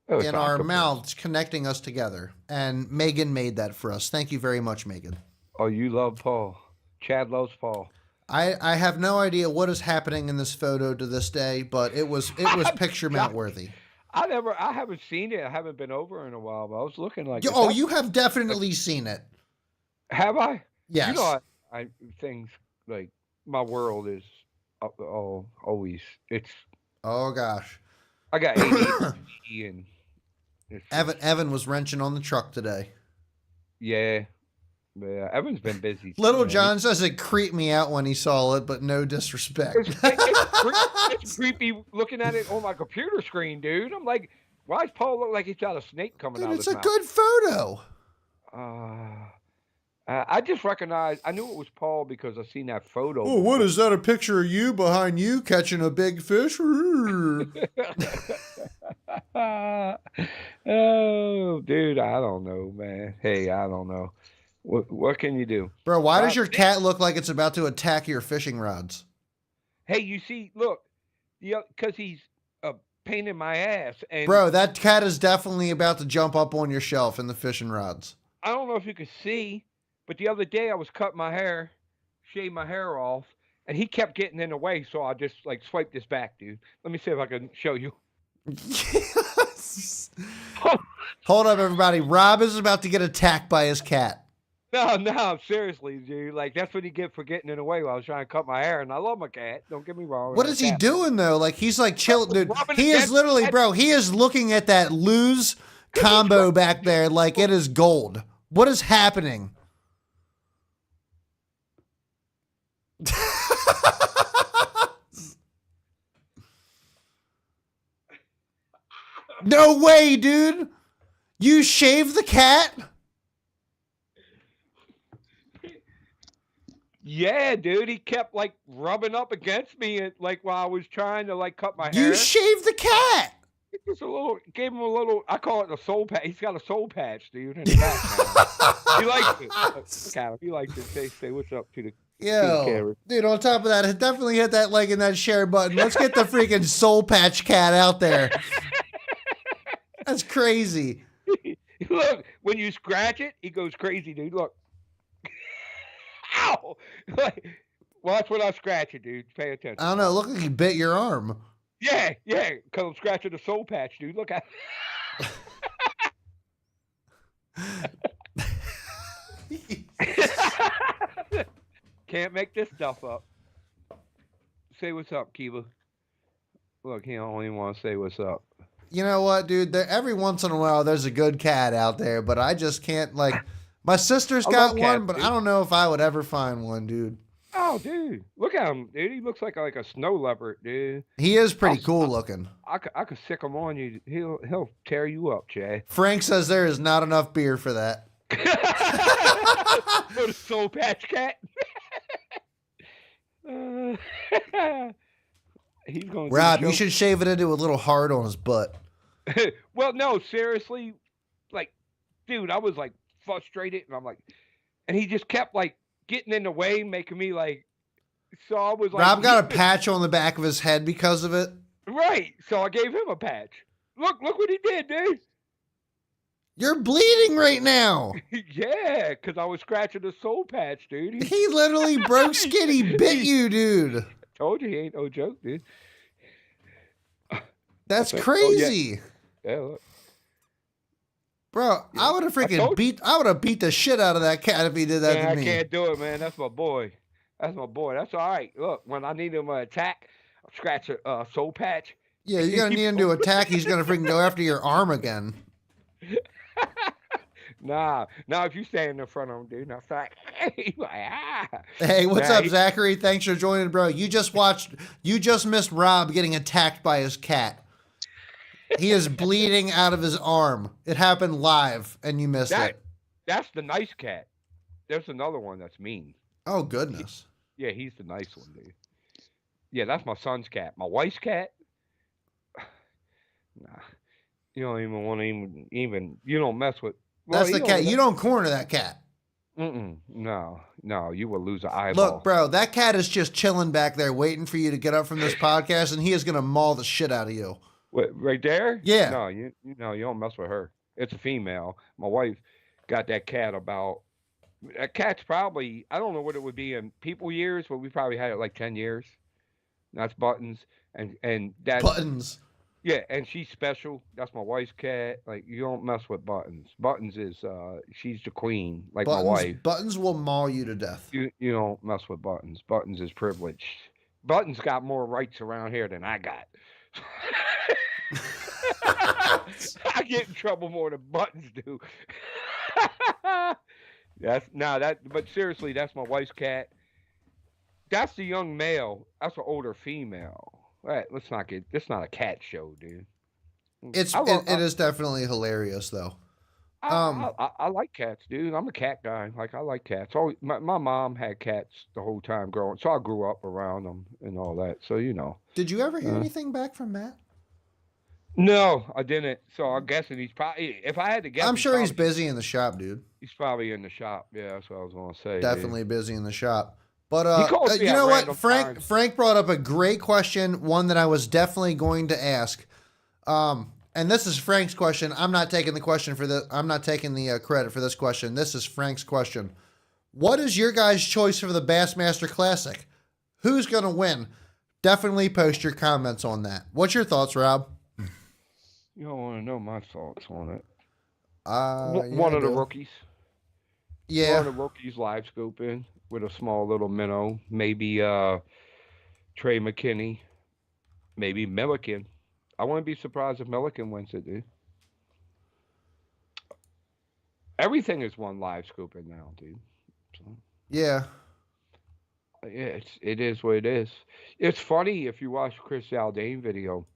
Oh, it's in an our octopus. mouths connecting us together. And Megan made that for us. Thank you very much, Megan. Oh, you love Paul. Chad loves Paul. I have no idea what is happening in this photo to this day, but it was I'm picture mount shocked. worthy. I haven't seen it. I haven't been over in a while, but I was looking like, is Oh, that you have like, definitely seen it. have I? You know, Yes. I things like my world is always it's Oh gosh. I got ADHD and it's just Evan was wrenching on the truck today. yeah, yeah. Evan's been busy too, Little man. John says it creeped me out when he saw it, but no disrespect. It's creepy looking at it on my computer screen, dude. I'm like, why does Paul look like he's got a snake coming Dude, out of it's his a mouth? good photo. Uh, I just recognized. I knew it was Paul because I seen that photo Oh, what before. is that? A picture of you behind you catching a big fish? Oh, dude, I don't know, man. Hey, I don't know. What can you do? Bro, why does Rob, your cat look like it's about to attack your fishing rods? hey, you see, look, because he's a pain in my ass, and Bro, that cat is definitely about to jump up on your shelf in the fishing rods. I don't know if you could see, but the other day I was cutting my hair, shaved my hair off, and he kept getting in the way, so I just like swiped his back, dude. Let me see if I can show you. Yes. Hold up, everybody. Rob is about to get attacked by his cat. No, no, seriously, dude. Like that's what he get for getting in the way while I was trying to cut my hair. And I love my cat. Don't get me wrong. What My is he cat, doing though? Like he's like chill, dude. rubbing He is against literally, that. bro. He is looking at that lose Dude, he's combo rubbing back there like it is gold. What is happening? No way, dude. You shaved the cat? Yeah, dude. He kept like rubbing up against me, like while I was trying to like cut my You hair. shaved the cat. Just a little, gave him a little. I call it a soul patch. He's got a soul patch, dude, in the back now. He likes it. Look at him. He likes it. Say what's up to the Yo, camera. dude, on top of that, definitely hit that like and that share button. Let's get the freaking Soul Patch cat out there. That's crazy. Look, when you scratch it, he goes crazy, dude. Look. Ow! Like, watch when I scratch it, dude. Pay attention. I don't know. Look like he bit your arm. Yeah, yeah, because I'm scratching the soul patch, dude. Look at Can't make this stuff up. Say what's up, Kiva. Look, he don't even want to say what's up. You know what, dude? Every once in a while, there's a good cat out there, but I just can't, like, my sister's I got love one, cats, but dude. I don't know if I would ever find one, dude. Oh, dude, look at him, dude. He looks like a snow leopard, dude. He is I'll, pretty s- cool looking. I could sick him on you. He'll tear you up, Jay. Frank says there is not enough beer for that. For the soul patch cat. Uh, he's gonna do the Rob, you show. should shave it into a little heart on his butt. Well, no, seriously, like, dude, I was like frustrated, and I'm like, and he just kept like getting in the way, making me like. So I was like, Rob got a patch on the back of his head because of it. right. So I gave him a patch. Look what he did, dude. You're bleeding right now. Yeah, because I was scratching the soul patch, dude. He literally broke skin. He bit you, dude. Told you he ain't no joke, dude. That's Oh, yeah. crazy. Yeah, look. Bro, Yeah. I would have freaking told beat the shit out of that cat if he did that Man, to I me. can't do it, man. That's my boy. That's my boy. That's all right. Look, when I need him to attack, I'll scratch a soul patch. Yeah, you're gonna need him to attack. He's gonna freaking go after your arm again. Nah, if you stand in front of him, dude, now like, he's like, ah. Hey, what's Nah, up, Zachary? Thanks for joining, bro. You just missed Rob getting attacked by his cat. He is bleeding out of his arm. It happened live, and you missed it. That's the nice cat. There's another one that's mean. Oh goodness. Yeah, he's the nice one, dude. Yeah, that's my son's cat. My wife's cat. Nah. You don't even want to even you don't mess with. Well, That's he the cat. only You don't corner that cat. no, no, you will lose an Look, eyeball. bro, that cat is just chilling back there waiting for you to get up from this podcast, and he is going to maul the shit out of you. What, right there? Yeah. No, you know you don't mess with her. It's a female. My wife got that cat about. That cat's probably I don't know what it would be in people years, but we probably had it like 10 years. That's Buttons, and that's Buttons. yeah, and she's special. That's my wife's cat. Like you don't mess with Buttons. Buttons is she's the queen, like my Buttons. wife. Buttons will maul you to death. You don't mess with Buttons. Buttons is privileged. Buttons got more rights around here than I got. I get in trouble more than Buttons do. That's now that, but seriously, that's my wife's cat. That's the young male. That's an older female. Right, let's not get. It's not a cat show, dude. It's I love. it is definitely hilarious though. I like cats, dude. I'm a cat guy. Like I like cats. Oh, my mom had cats the whole time growing, so I grew up around them and all that. So you know. Did you ever hear anything back from Matt? No, I didn't. So I'm guessing he's probably. If I had to guess, I'm sure he's busy in the shop, dude. He's probably in the shop. Yeah, that's what I was gonna say. Definitely busy in the shop. But He calls me you at know what? random Frank times. Frank brought up a great question, one that I was definitely going to ask. And this is Frank's question. I'm not taking the question for this. I'm not taking the credit for this question. This is Frank's question. What is your guys' choice for the Bassmaster Classic? Who's going to win? Definitely post your comments on that. What's your thoughts, Rob? You don't want to know my thoughts on it. Yeah, One I of the do. rookies. One Yeah. of the rookies live scoping with a small little minnow. Maybe Trey McKinney. Maybe Milliken. I wouldn't be surprised if Milliken wins it, dude. Everything is one live scoping now, dude. So, Yeah. yeah, it is what it is. It's funny if you watch Chris Zaldane video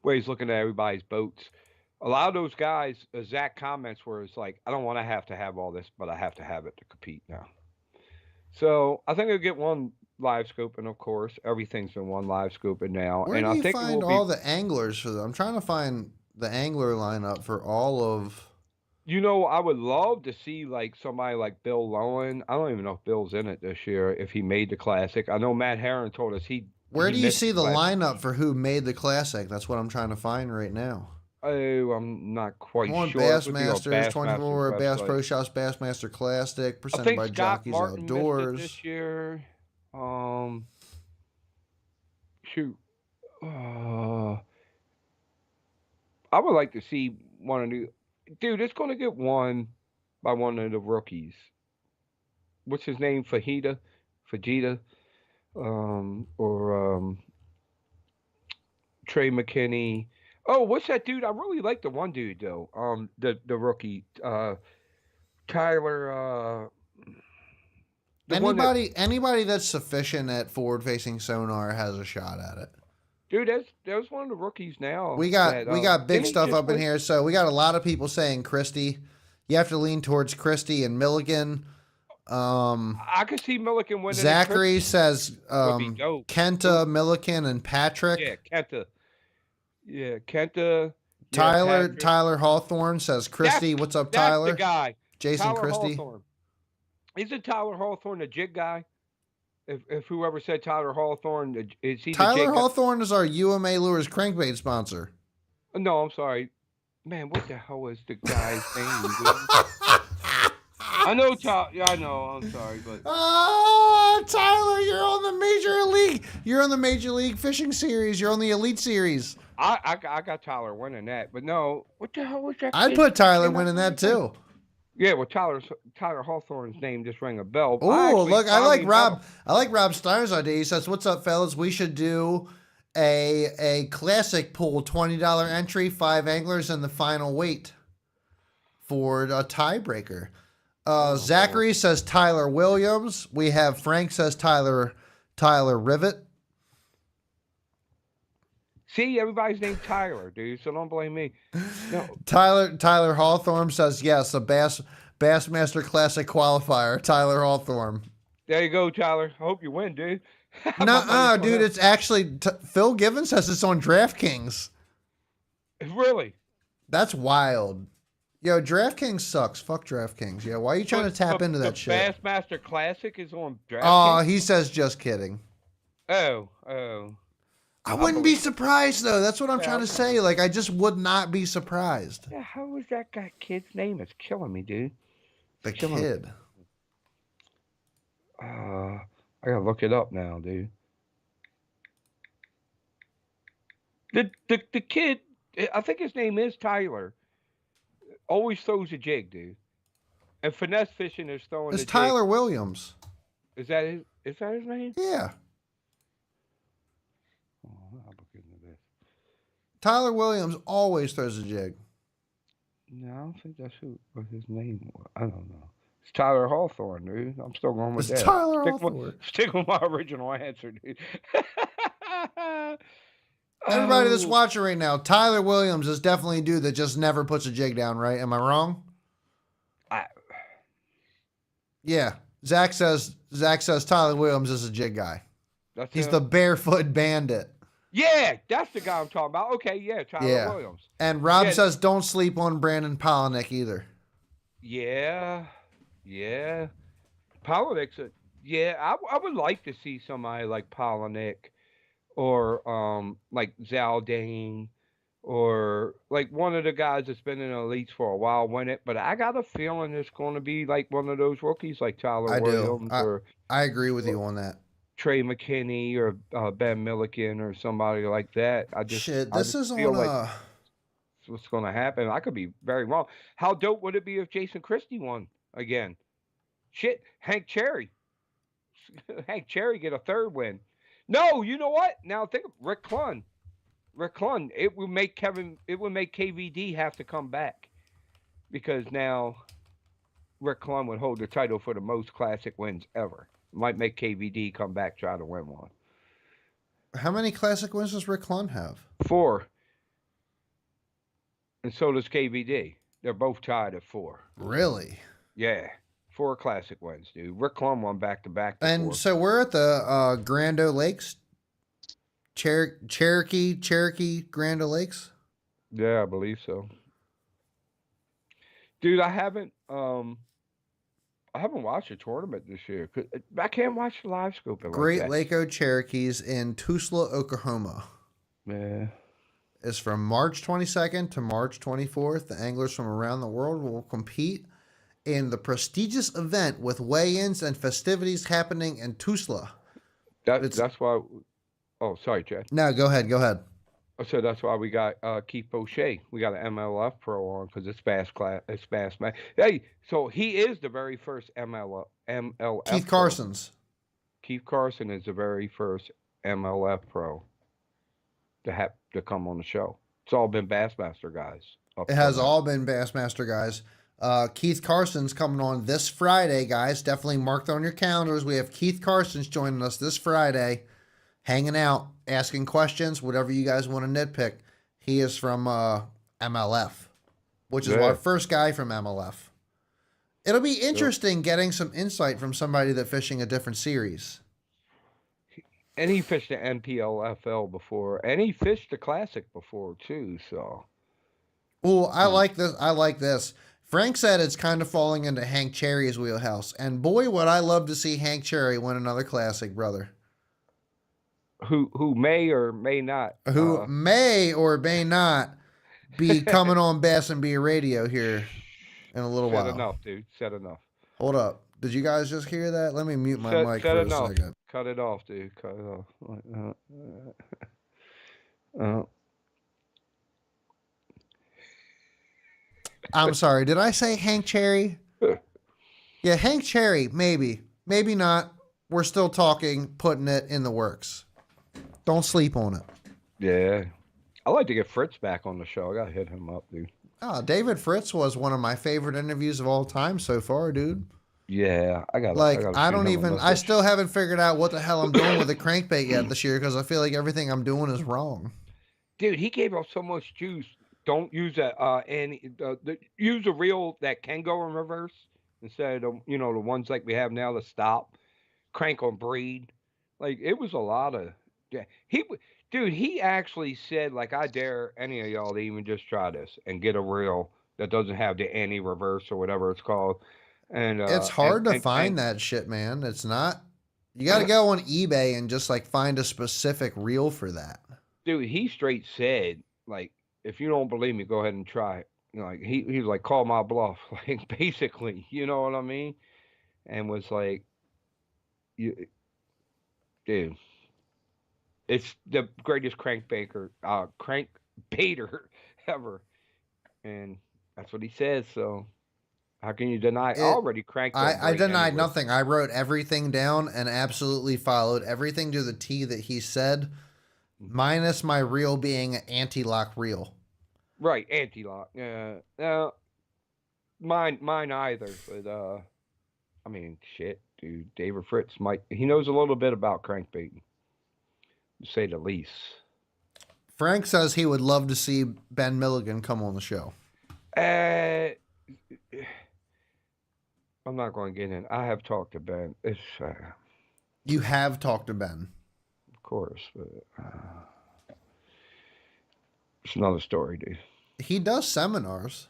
where he's looking at everybody's boats. A lot of those guys, Zach comments where it's like, I don't want to have all this, but I have to have it to compete now. So I think I'll get one live scoop, and of course, everything's been one live scoop and now. Where And do I you think it find will all be. the anglers for them? I'm trying to find the angler lineup for all of. You know, I would love to see like somebody like Bill Lowen. I don't even know if Bill's in it this year. If he made the classic, I know Matt Herron told us Where he do you missed see the classic. lineup for who made the classic? That's what I'm trying to find right now. Oh, I'm not quite I'm on sure. It would be on Bassmasters, 24 Bassmaster's Bass Pro website. Shops Bassmaster Classic, I presented think by Scott Jockeys Martin missed it Outdoors. this year. Um, shoot. Uh, I would like to see one of the dude. It's going to get won by one of the rookies. What's his name? Fajita, or Trey McKinney. Oh, what's that dude? I really like the one dude though. The rookie, Tyler. The one that Anybody that's sufficient at forward facing sonar has a shot at it. dude. That's one of the rookies now. We got that, we got big didn't he stuff just up in win? here. So we got a lot of people saying Christie. You have to lean towards Christie and Milligan. I could see Milliken winning. Zachary says would be dope. Kenta, Milliken, and Patrick. Yeah, Kenta. Yeah, Kenta. Tyler Patrick. Tyler Hawthorne says Christie. What's up, Tyler? That's the guy. Jason Tyler Christie. Hawthorne. Isn't Tyler Hawthorne the jig guy? If whoever said Tyler Hawthorne, is he the Tyler jig guy? Hawthorne is our UMA Lures crankbait sponsor. No, I'm sorry. Man, what the hell is the guy's name? Dude? I know Tyler. Yeah, I know. I'm sorry, but Ah, Tyler, you're on the major league. You're on the Major League Fishing Series. You're on the Elite Series. I got Tyler winning that. But no, what the hell was that? I'd kid? put Tyler Came out winning that with the- too. Yeah, well, Tyler Hawthorne's name just rang a bell. Oh, look, I like finally Rob. met him. I like Rob Steiner's idea. He says, "What's up, fellas? We should do a classic pool, $20 entry, 5 anglers, and the final weight for a tiebreaker." Zachary says Tyler Williams. We have Frank says Tyler Rivet. See, everybody's named Tyler, dude. So don't blame me. No, Tyler Hawthorne says yes, a Bassmaster Classic qualifier. Tyler Hawthorne. there you go, Tyler. I hope you win, dude. My No, money's dude, on it's actually Phil Given says it's on DraftKings. him. Really. That's wild. Yo, DraftKings sucks. Fuck DraftKings. Yeah, why are you trying to tap into The that shit? Bassmaster Classic is on Oh, DraftKings. he says just kidding. Oh, I I wouldn't be believe it. surprised though. That's what I'm Yeah, I trying to wouldn't say. be. Like, I just would not be surprised. Yeah, how was that guy kid's name? It's killing me, dude. The It's killing me. kid. I gotta look it up now, dude. The kid, I think his name is Tyler. Always throws a jig, dude. And finesse fishing is throwing It's the jig. Tyler Williams. Is that his? Is that his name? Yeah. Oh, I'll look into this. Tyler Williams always throws a jig. No, I don't think that's what his name was. I don't know. It's Tyler Hawthorne, dude. I'm still going with It's that. Tyler Hawthorne. Stick with my original answer, dude. Everybody that's Oh, watching right now, Tyler Williams is definitely a dude that just never puts a jig down, right? Am I wrong? I, Yeah. Zach says Tyler Williams is a jig guy. that's He's him. the barefoot bandit. Yeah, that's the guy I'm talking about. Okay, yeah, Tyler Yeah. Williams. And Rob Yeah. says don't sleep on Brandon Polinick either. Yeah. Politics. Yeah, I would like to see somebody like Polinick or like Zaldane or like one of the guys that's been in the elites for a while win it. But I got a feeling it's going to be like one of those rookies like Tyler I do. Williams I agree with or you on that. Trey McKinney or Ben Milliken or somebody like that. Shit, I this just is feel on like what's going to happen. I could be very wrong. How dope would it be if Jason Christie won again? Shit, Hank Cherry. Hank Cherry get a third win. No, you know what? Now think of Rick Clunn. Rick Clunn. It would make KVD have to come back because now Rick Clunn would hold the title for the most classic wins ever. Might make KVD come back try to win one. How many classic wins does Rick Clunn have? 4. And so does KVD. They're both tied at 4. Really? Yeah. 4 classic wins, dude. Rick Clunn won back to back. And so we're at the Grand Lakes, Cherokee, Grand Lakes. Yeah, I believe so. Dude, I haven't watched a tournament this year. I can't watch the live scope like Great that. Lake Cherokees in Tulsa, Oklahoma. Yeah. It's from March 22nd to March 24th. The anglers from around the world will compete in the prestigious event with weigh-ins and festivities happening in Tulsa. That's why. Oh, sorry, Chad. No, go ahead. I said that's why we got Keith Boucher. We got an MLF pro on because it's Bass class. It's Bass man. Hey, so he is the very first MLF. Keith pro. Carson's. Keith Carson is the very first MLF pro to have to come on the show. It's all been Bassmaster guys. It has all been Bassmaster guys. Keith Carson's coming on this Friday, guys. Definitely mark that on your calendars. We have Keith Carson's joining us this Friday, hanging out, asking questions, whatever you guys want to nitpick. He is from MLF, which is our first guy from MLF. It'll be interesting getting some insight from somebody that's fishing a different series. And he fished the NPLFL before, and he fished the Classic before too. So, Oh, I like this. Frank said it's kind of falling into Hank Cherry's wheelhouse, and boy, would I love to see Hank Cherry win another Classic, brother. Who may or may not. Who may or may not be coming on Bass and Beer Radio here in a little while. Said enough, dude. Said enough. Hold up. Did you guys just hear that? Let me mute my mic for a second. Cut it off, dude. Cut it off. I'm sorry. Did I say Hank Cherry? Yeah, Hank Cherry. Maybe. Maybe not. We're still talking, putting it in the works. Don't sleep on it. Yeah. I like to get Fritz back on the show. I got to hit him up, dude. Oh, David Fritz was one of my favorite interviews of all time so far, dude. Yeah, I still haven't figured out what the hell I'm doing with the crankbait yet this year because I feel like everything I'm doing is wrong. Dude, he gave off so much juice. Don't use that. Use a reel that can go in reverse instead of the ones like we have now to stop. Crank on breed. Like it was a lot of. Yeah, dude, he actually said, like, I dare any of y'all to even just try this and get a reel that doesn't have the anti-reverse or whatever it's called. And It's uh and hard to and find and that shit, man. It's not. You got to go on eBay and just like find a specific reel for that. dude, he straight said, like, if you don't believe me, go ahead and try it. Like he was like, call my bluff, like basically, you know what I mean? And was like, you, dude, it's the greatest crank baiter ever, and that's what he says. So how can you deny? I It. already cranked don't I break denied anyway. nothing. I wrote everything down and absolutely followed everything to the T that he said, minus my reel being an anti-lock reel. Right, anti-lock. Yeah, mine either. But I mean, shit, dude. David Fritz might he knows a little bit about crankbaiting, to say the least. Frank says he would love to see Ben Milligan come on the show. Uh, I'm not going to get in. I have talked to Ben. It's You have talked to Ben. of course, but it's another story, dude. He does seminars.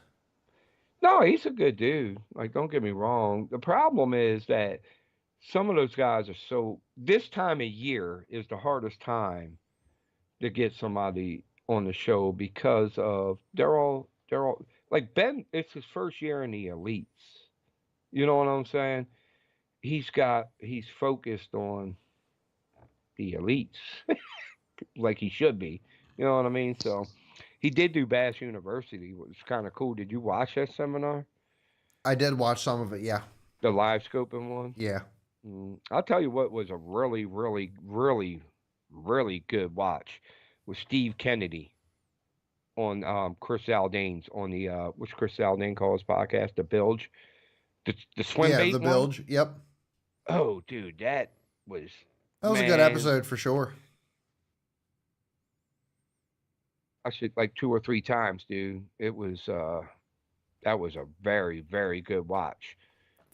No, he's a good dude. Like, don't get me wrong. The problem is that some of those guys are so. This time of year is the hardest time to get somebody on the show because of they're all like Ben. It's his first year in the elites. You know what I'm saying? He's focused on the elites like he should be. You know what I mean? So he did do Bass University, which was kind of cool. Did you watch that seminar? I did watch some of it. Yeah. The live scoping one? Yeah. I'll tell you what was a really, really, really, really good watch was Steve Kennedy on Chris Aldane's on the what's Chris Aldane calls podcast, the Bilge, the swim Yeah. bait The one. bilge. Yep. Oh, dude, that was That was a good man. episode for sure. I should like 2 or 3 times, dude. It was that was a very, very good watch.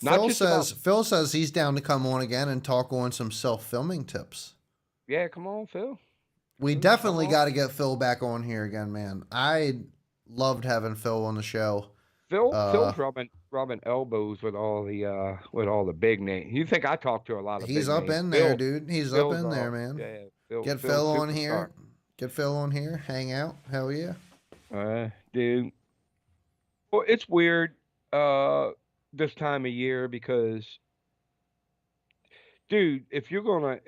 Not just about Phil says he's down to come on again and talk on some self-filming tips. yeah, come on, Phil. We Phil, come definitely on. got to get Phil back on here again, man. I loved having Phil on the show. Phil's rubbing elbows with all the big names. You think I talk to a lot of He's big up names? in there, dude. He's up Phil's in there, man. yeah, Get Phil's Phil on superstar. here. Get Phil on here. Hang out. Hell yeah. Dude. Well, it's weird this time of year because dude, if you're gonna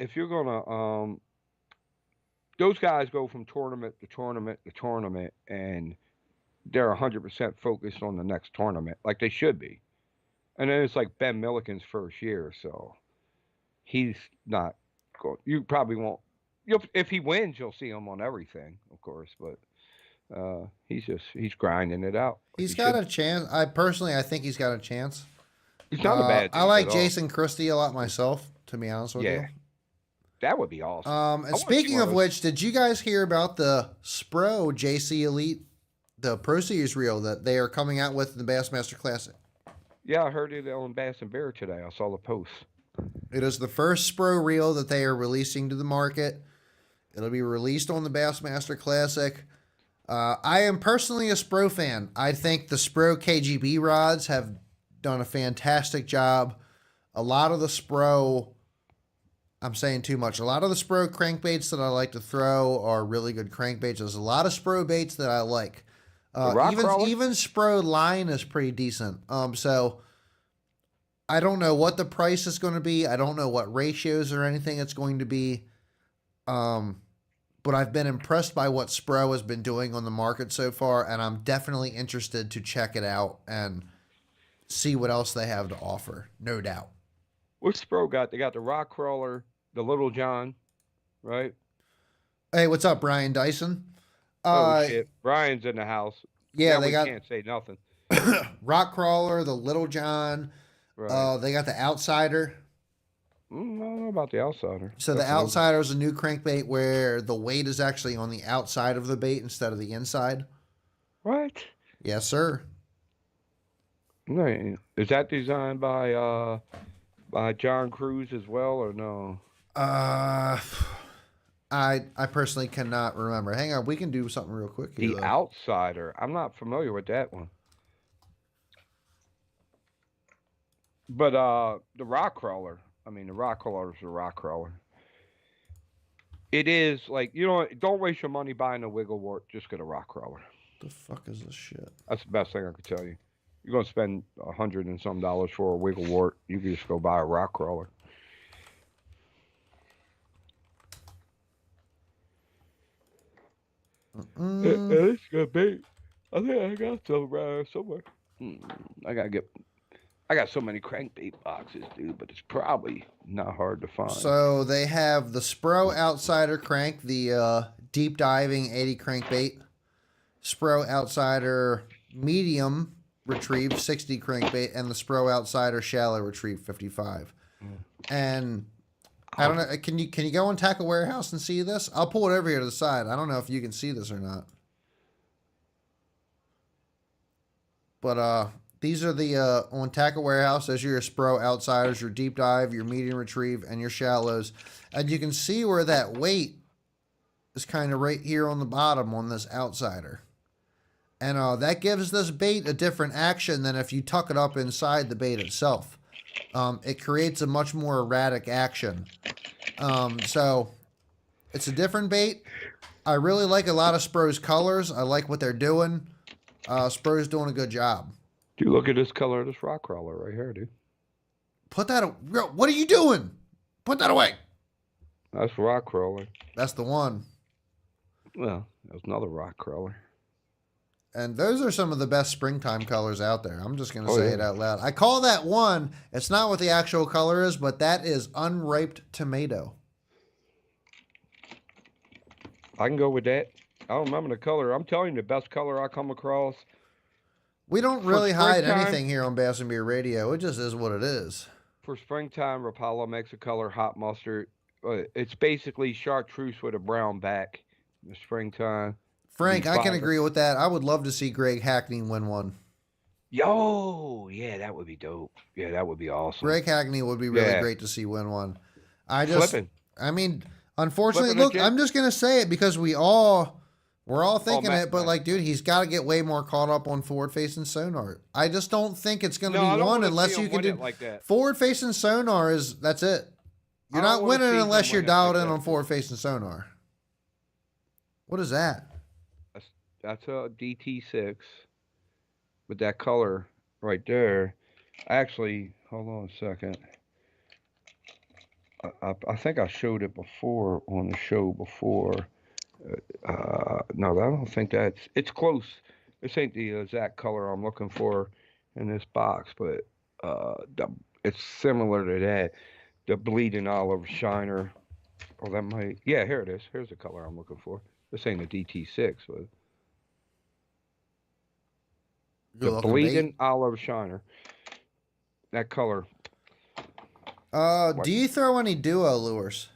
those guys go from tournament to tournament to tournament and they're 100% focused on the next tournament like they should be. And then it's like Ben Milliken's first year, so he's not going. You probably won't. If he wins, you'll see him on everything, of course. But he's grinding it out like He's he got should. a chance. I think he's got a chance. He's not a bad I dude like at all. Jason Christie a lot myself, to be honest with Yeah, that would be awesome. you. I And want to see speaking one of of those. which, did you guys hear about the Spro JC Elite, the Pro Series reel that they are coming out with in the Bassmaster Classic? Yeah, I heard it on Bass and Bear today. I saw the post. It is the first Spro reel that they are releasing to the market. It'll be released on the Bassmaster Classic. I am personally a Spro fan. I think the Spro KGB rods have done a fantastic job. A lot of the Spro, I'm saying too much. A lot of the Spro crankbaits that I like to throw are really good crankbaits. There's a lot of Spro baits that I like. The rock crawler. Even Spro line is pretty decent. So I don't know what the price is going to be. I don't know what ratios or anything it's going to be. But I've been impressed by what Spro has been doing on the market so far, and I'm definitely interested to check it out and see what else they have to offer. No doubt. What's Spro got? They got the rock crawler, the Little John, right? Hey, what's up, Brian Dyson? Oh shit, Brian's in the house. Yeah, Now they we got can't say nothing. Rock Crawler, the Little John. Right. They got the Outsider. I don't know about the outsider. So the That's another- Outsider is a new crankbait where the weight is actually on the outside of the bait instead of the inside. What? Yes, sir. No, is that designed by John Cruz as well, or no? I I personally cannot remember. Hang on, we can do something real quick here The though. Outsider. I'm not familiar with that one. But the Rock Crawler. I mean, the Rock Crawler is a Rock Crawler. It is like, don't waste your money buying a Wiggle Wart. Just get a Rock Crawler. The fuck is this shit? That's the best thing I could tell you. You're gonna spend $100 and some for a Wiggle Wart. You can just go buy a Rock Crawler. It's gonna be. I think I got some somewhere. I got so many crankbait boxes, dude, but it's probably not hard to find. So they have the Spro Outsider crank, the deep diving 80 crankbait, Spro Outsider medium retrieve 60 crankbait, and the Spro Outsider shallow retrieve 55. And I don't know. Can you go on Tackle Warehouse and see this? I'll pull it over here to the side. I don't know if you can see this or not. But these are the on Tackle Warehouse. Those are your Spro Outsiders, your deep dive, your medium retrieve, and your shallows. And you can see where that weight is kind of right here on the bottom on this Outsider. And that gives this bait a different action than if you tuck it up inside the bait itself. It creates a much more erratic action. So it's a different bait. I really like a lot of Spro's colors. I like what they're doing. Spro's doing a good job. Dude, look at this color of this Rock Crawler right here, dude. Put that. What are you doing? Put that away. That's Rock Crawler. That's the one. Well, there's another Rock Crawler. And those are some of the best springtime colors out there. I'm just going to say it out loud. I call that one, it's not what the actual color is, but that is unripe tomato. I can go with that. I don't remember the color. I'm telling you, the best color I come across. We don't really hide anything here on Bass and Beer Radio. It just is what it is. For springtime, Rapala makes a color hot mustard. It's basically chartreuse with a brown back in the springtime. Frank, I can agree with that. I would love to see Greg Hackney win one. Yo, yeah, that would be dope. Yeah, that would be awesome. Greg Hackney would be really great to see win one. Flipping. I mean, unfortunately, look, I'm just going to say it because we're all thinking it, but like, dude, he's got to get way more caught up on forward-facing sonar. I just don't think it's going to be one unless you can do like that. Forward-facing sonar that's it. You're not winning unless you're dialed in on forward-facing sonar. What is that? That's a DT6 with that color right there. Actually, hold on a second. I think I showed it before on the show before. No, I don't think it's close. This ain't the exact color I'm looking for in this box, but it's similar to that. The bleeding olive shiner. Oh, that might. Yeah, here it is. Here's the color I'm looking for. This ain't a DT6, but the bleeding olive shiner. That color. Do you throw any duo lures?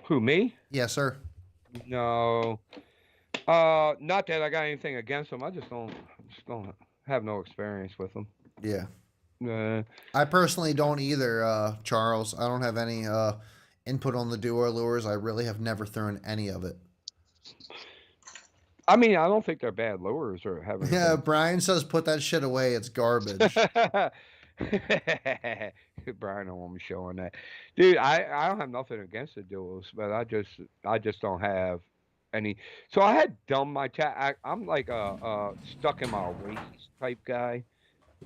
Who, me? Yes, sir. No. Not that I got anything against them. I just don't have no experience with them. Yeah. I personally don't either, Charles. I don't have any input on the duo lures. I really have never thrown any of it. I mean, I don't think they're bad lures or having. Yeah, Brian says put that shit away. It's garbage. Brian don't want me showing that, dude. I don't have nothing against the duos, but I just don't have any. So I had done my I'm like a stuck in my ways type guy.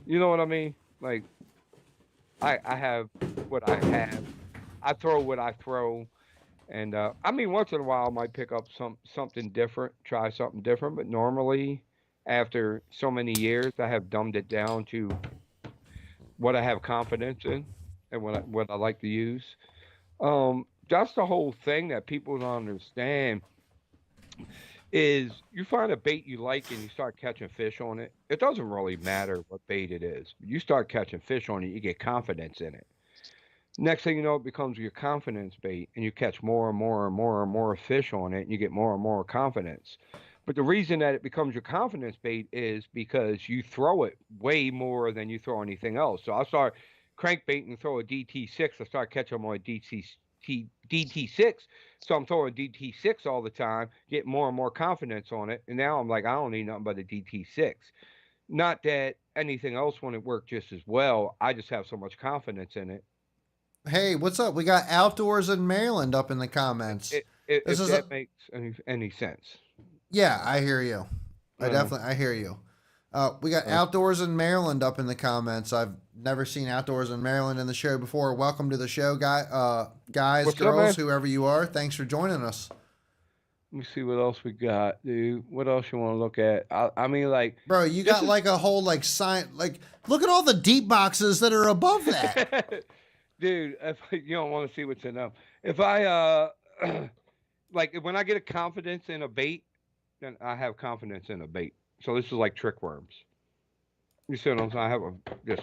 You know what I mean? Like I have what I have. I throw what I throw. And I mean, once in a while, I might pick up something different, try something different. But normally, after so many years, I have dumbed it down to what I have confidence in and what I like to use. That's the whole thing that people don't understand is you find a bait you like and you start catching fish on it. It doesn't really matter what bait it is. You start catching fish on it, you get confidence in it. Next thing you know, it becomes your confidence bait, and you catch more and more and more and more fish on it, and you get more and more confidence. But the reason that it becomes your confidence bait is because you throw it way more than you throw anything else. So I start crankbait and throw a DT6. I start catching more DT6. So I'm throwing DT6 all the time, get more and more confidence on it. And now I'm like, I don't need nothing but a DT6. Not that anything else wouldn't work just as well. I just have so much confidence in it. Hey, what's up? We got Outdoors in Maryland up in the comments. This If is that makes any sense. yeah, I hear you. Uh, I hear you. We got uh, Outdoors in Maryland up in the comments. I've never seen Outdoors in Maryland in the show before. Welcome to the show, guys, what's up, man? girls, whoever you are. Thanks for joining us. Let me see what else we got, dude. What else you want to look at? I mean, like, Bro, you this got is, like a whole like sign like look at all the deep boxes that are above that. dude. If you don't want to see what's in them, if I like when I get a confidence in a bait, then I have confidence in a bait. So this is like trick worms. You see what I'm saying? I have a just.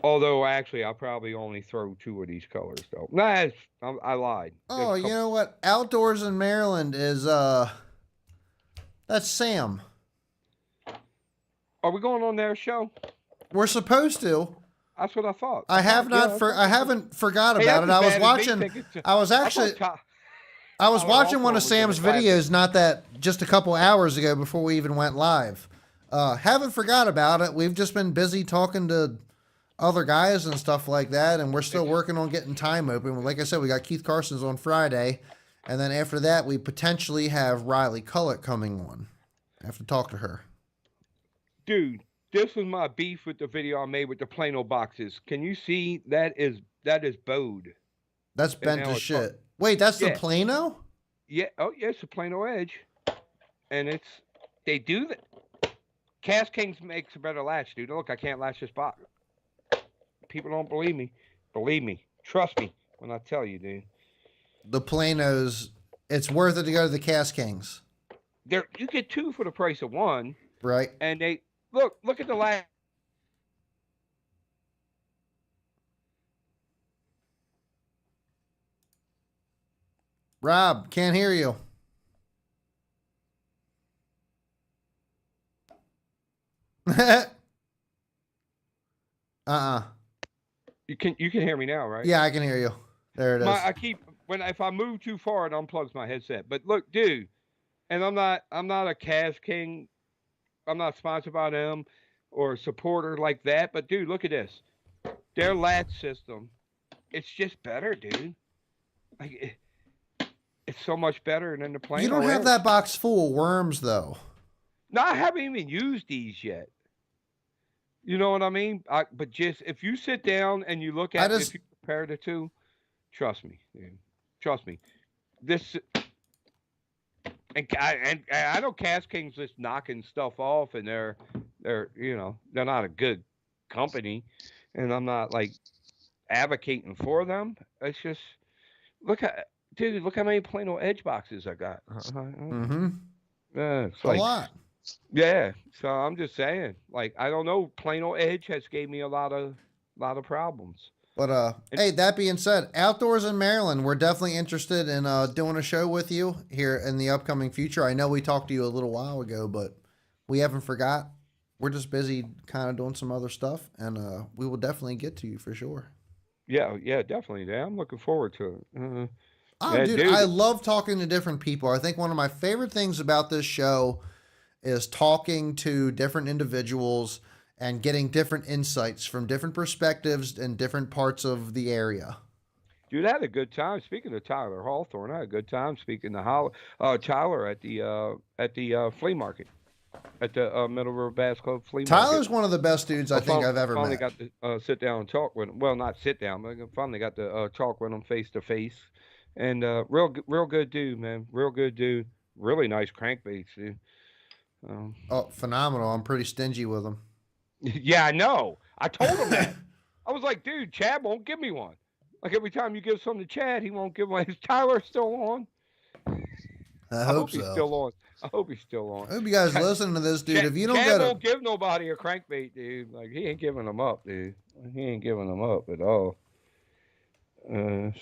Although actually, I'll probably only throw two of these colors though. Nah, I lied. There's Oh, a you couple. know what? Outdoors in Maryland is that's Sam. Are we going on their show? We're supposed to. That's what I thought. I have Yeah, not for I haven't forgot hey, about that's it. as I was bad as me watching thinking. I was I actually thought I was Tyler watching one Hawthorne of was in the Sam's class. videos not that just a couple hours ago before we even went live. Haven't forgot about it. We've just been busy talking to other guys and stuff like that, and we're still working on getting time open. Like I said, we got Keith Carson's on Friday, and then after that, we potentially have Riley Cullett coming on. I have to talk to her. Dude, this was my beef with the video I made with the Plano boxes. Can you see that is bowed? That's And bent now to it's shit. Wait, that's the yeah. Plano? Yeah, oh yeah, it's a Plano Edge. And they do that. Cast Kings makes a better latch, dude. Look, I can't latch this box. People don't believe me. Believe me. Trust me when I tell you, dude. The Planos. It's worth it to go to the Cast Kings, You get two for the price of one, right? and they look at the latch. Rob, can't hear you. Uh-uh. You can hear me now, right? Yeah, I can hear you. There it is. I keep if I move too far, it unplugs my headset. But look, dude, and I'm not a Cast King. I'm not sponsored by them or a supporter like that. But dude, look at this. Their latch system, it's just better, dude. Like it's so much better than the Plano. You don't have Edge. that box full of worms, though. No, I haven't even used these yet. You know what I mean? But just if you sit down and you look at if you compare the two, trust me, dude. Trust me. This and I know Cast King's just knocking stuff off, and they're they're not a good company, and I'm not like advocating for them. It's just look how many Plano Edge boxes I got. Mm-hmm. Yeah, it's It's a like lot. yeah. So I'm just saying, like I don't know, Plano Edge has gave me a lot of problems. But hey, that being said, Outdoors in Maryland, we're definitely interested in doing a show with you here in the upcoming future. I know we talked to you a little while ago, but we haven't forgot. We're just busy kind of doing some other stuff, and we will definitely get to you for sure. Yeah, yeah, definitely. Yeah, I'm looking forward to it. Oh, Yeah, dude, I dude. love talking to different people. I think one of my favorite things about this show is talking to different individuals and getting different insights from different perspectives and different parts of the area. Dude, I had a good time. Speaking of Tyler Hawthorne, I had a good time speaking to Tyler at the flea market, at the Middle River Bass Club flea market. Tyler's one of the best dudes I think I've ever Finally met. got to sit down and talk with him. Well, not sit down, but I finally got to talk with him face to face. And real good dude, man. Real good dude. Really nice crankbaits, dude. Um, Oh, phenomenal. I'm pretty stingy with him. yeah, I know. I told him that. I was like, dude, Chad won't give me one. Like every time you give something to Chad, he won't give one. Is Tyler still on? I I hope hope he's so. still on. I hope he's still on. I hope you guys listening to this, dude. Chad, If you don't Chad get won't a give nobody a crankbait, dude. Like he ain't giving them up, dude. He ain't giving them up at all.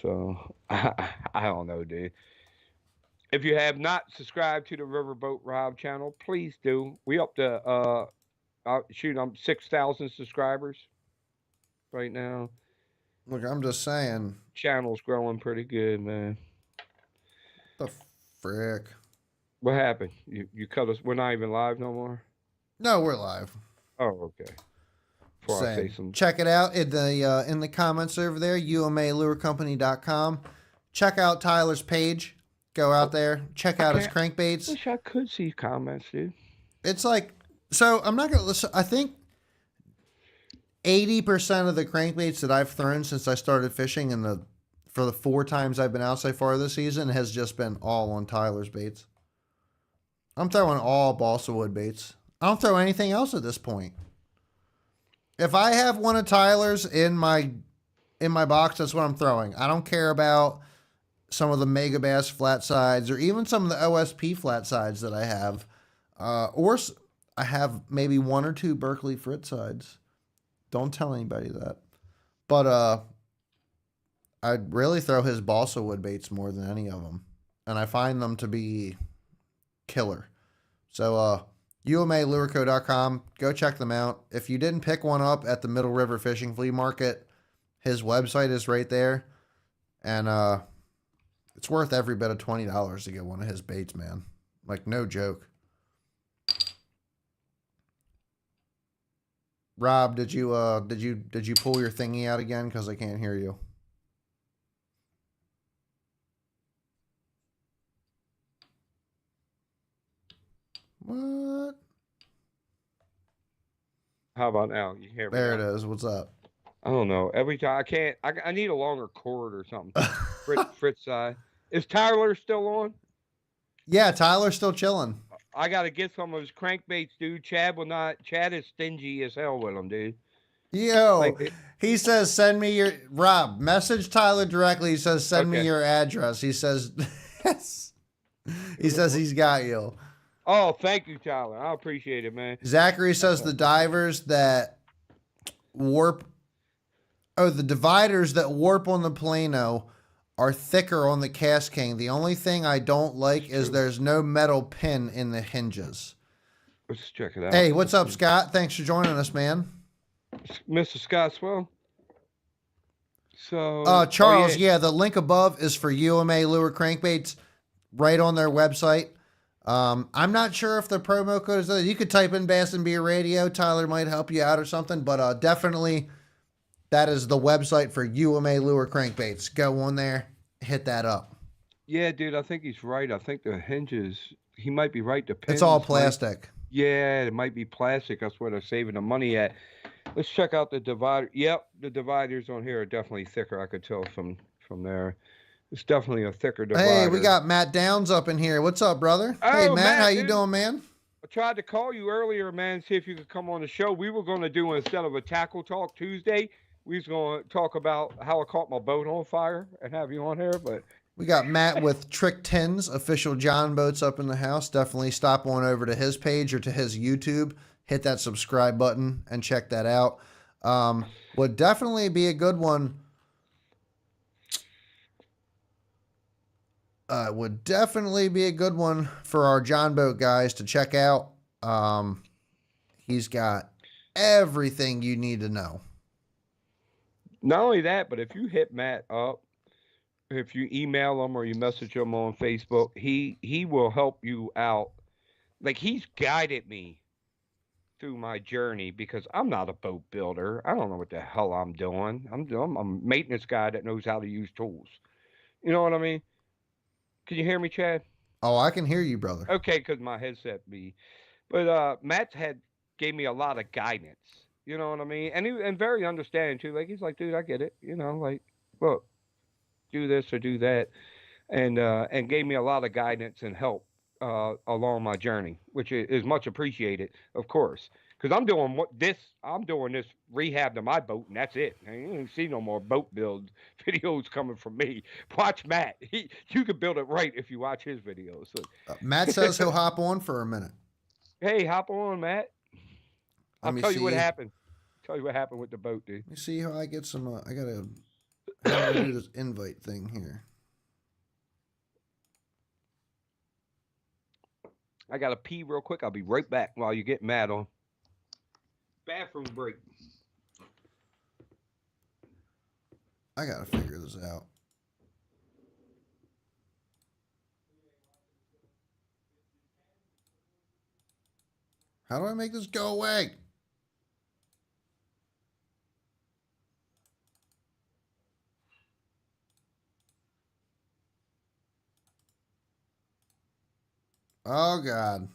So I don't know, dude. If you have not subscribed to the Riverboat Rob channel, please do. We up to I'm 6,000 subscribers right now. Look, I'm just saying. Channel's growing pretty good, man. The frick. What happened? You cut us? We're not even live no more. No, we're live. Oh, okay. Before I say Saying, some. check it out in the comments over there, umalurecompany.com. Check out Tyler's page. Go out there, check I out his can't. crankbaits. Wish I could see comments, dude. It's like, so I'm not gonna listen. I think 80% of the crankbaits that I've thrown since I started fishing for the 4 times I've been out so far this season has just been all on Tyler's baits. I'm throwing all balsa wood baits. I don't throw anything else at this point. If I have one of Tyler's in my box, that's what I'm throwing. I don't care about some of the Mega Bass flat sides or even some of the OSP flat sides that I have. I have maybe 1 or 2 Berkeley Fritz sides. Don't tell anybody that. But I'd really throw his balsa wood baits more than any of them. And I find them to be killer. So umalurico.com, go check them out. If you didn't pick one up at the Middle River Fishing Flea Market, his website is right there. And it's worth every bit of $20 to get one of his baits, man. Like, no joke. Rob, did you pull your thingy out again? Because I can't hear you. What? How about now? You hear me? There Now? it is. What's up? I don't know. Every time I can't. I need a longer cord or something. Fritz side. Is Tyler still on? Yeah, Tyler's still chilling. I gotta get some of his crankbaits, dude. Chad will not. Chad is stingy as hell with them, dude. Yo, Like, he says, send me your Rob. Message Tyler directly. He says, send me Okay. your address. He says, he says he's got you. Oh, thank you, Tyler. I appreciate it, man. Zachary says the divers that warp, the dividers that warp on the Plano are thicker on the Cast King. The only thing I don't like is there's no metal pin in the hinges. Let's check it out. Hey, what's up, Scott? Thanks for joining us, man. Mr. Scottswell. So, Charles, yeah, the link above is for UMA Lure Crankbaits right on their website. I'm not sure if the promo code is there. You could type in Bass and Beer Radio. Tyler might help you out or something, but definitely that is the website for UMA Lure Crankbaits. Go on there, hit that up. Yeah, dude, I think he's right. I think the hinges, he might be right. The pins It's all might- plastic. yeah, it might be plastic. That's where they're saving the money at. Let's check out the divider. Yep, the dividers on here are definitely thicker. I could tell from there. It's definitely a thicker divider. Hey, we got Matt Downs up in here. What's up, brother? Oh, Hey, Matt, Matt, how you dude. doing, man? I tried to call you earlier, man, see if you could come on the show. We were going to do, instead of a Tackle Talk Tuesday, we was going to talk about how I caught my boat on fire and have you on here, but We got Matt with Trick Tins, official John Boats up in the house. Definitely stop on over to his page or to his YouTube. Hit that subscribe button and check that out. Would definitely be a good one. Would definitely be a good one for our John Boat guys to check out. He's got everything you need to know. not only that, but if you hit Matt up, if you email him or you message him on Facebook, he will help you out. Like, he's guided me through my journey because I'm not a boat builder. I don't know what the hell I'm doing. I'm a maintenance guy that knows how to use tools. You know what I mean? Can you hear me, Chad? Oh, I can hear you, brother. Okay, because my headset be. But Matt gave me a lot of guidance. You know what I mean? And very understanding too. Like, he's like, dude, I get it. You know, like, look, do this or do that, and gave me a lot of guidance and help along my journey, which is much appreciated, of course. Because I'm doing this rehab to my boat, and that's it. And you don't see no more boat build videos coming from me. Watch Matt. You can build it right if you watch his videos. So, Matt says he'll hop on for a minute. hey, hop on, Matt. I'll me tell you what see. happened. Tell you what happened with the boat, dude. Let me see how I get some. I gotta how do I do this invite thing here. I gotta pee real quick. I'll be right back while you get Matt on. Bathroom break. I gotta figure this out. How do I make this go away? Oh, God.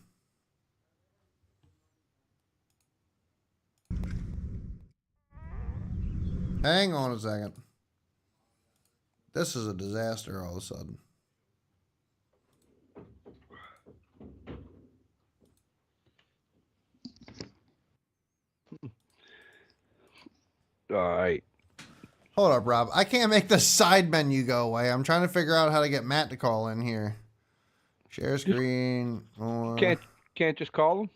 Hang on a second. This is a disaster all of a sudden. All right. Hold up, Rob. I can't make the side menu go away. I'm trying to figure out how to get Matt to call in here. Share screen. Or... Can't just call him.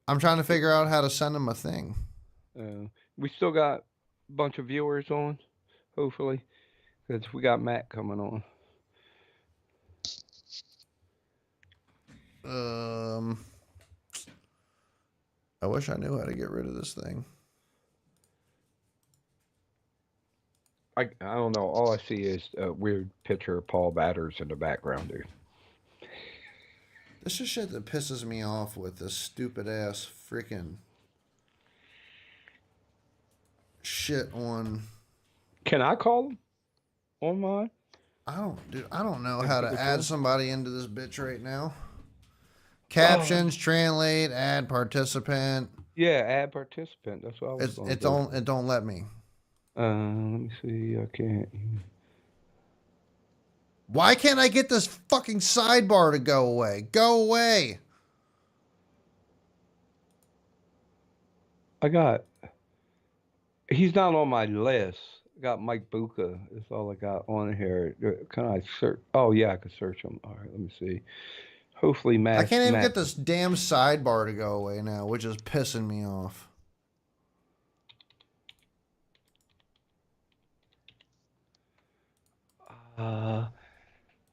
I'm trying to figure out how to send him a thing. We still got a bunch of viewers on, hopefully, because we got Matt coming on. I wish I knew how to get rid of this thing. I don't know. All I see is a weird picture of Paul Batters in the background, dude. This is shit that pisses me off with this stupid ass freaking shit on. Can I call him on mine? I don't know how to add somebody into this bitch right now. Captions, translate, add participant. Yeah, add participant. That's what I was going to do. It don't let me. Let me see. I can't. Why can't I get this fucking sidebar to go away? Go away. He's not on my list. I got Mike Buka. That's all I got on here. Can I search? Oh, yeah, I can search him. All right, let me see. Hopefully, Matt. I can't even get this damn sidebar to go away now, which is pissing me off.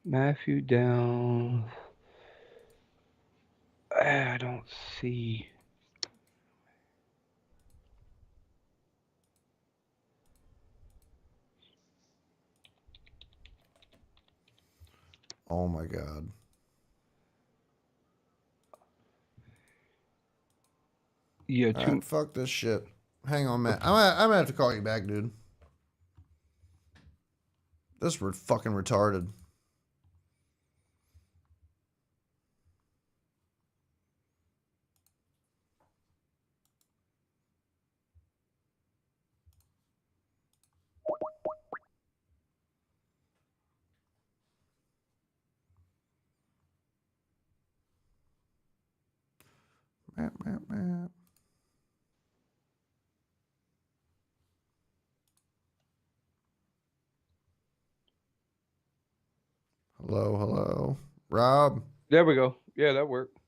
Matthew Downs. I don't see. Oh my God. Yeah, right, fuck this shit. Hang on, Matt. I'm gonna have to call you back, dude. This were fucking retarded. Map. Hello. Rob. There we go. Yeah, that worked.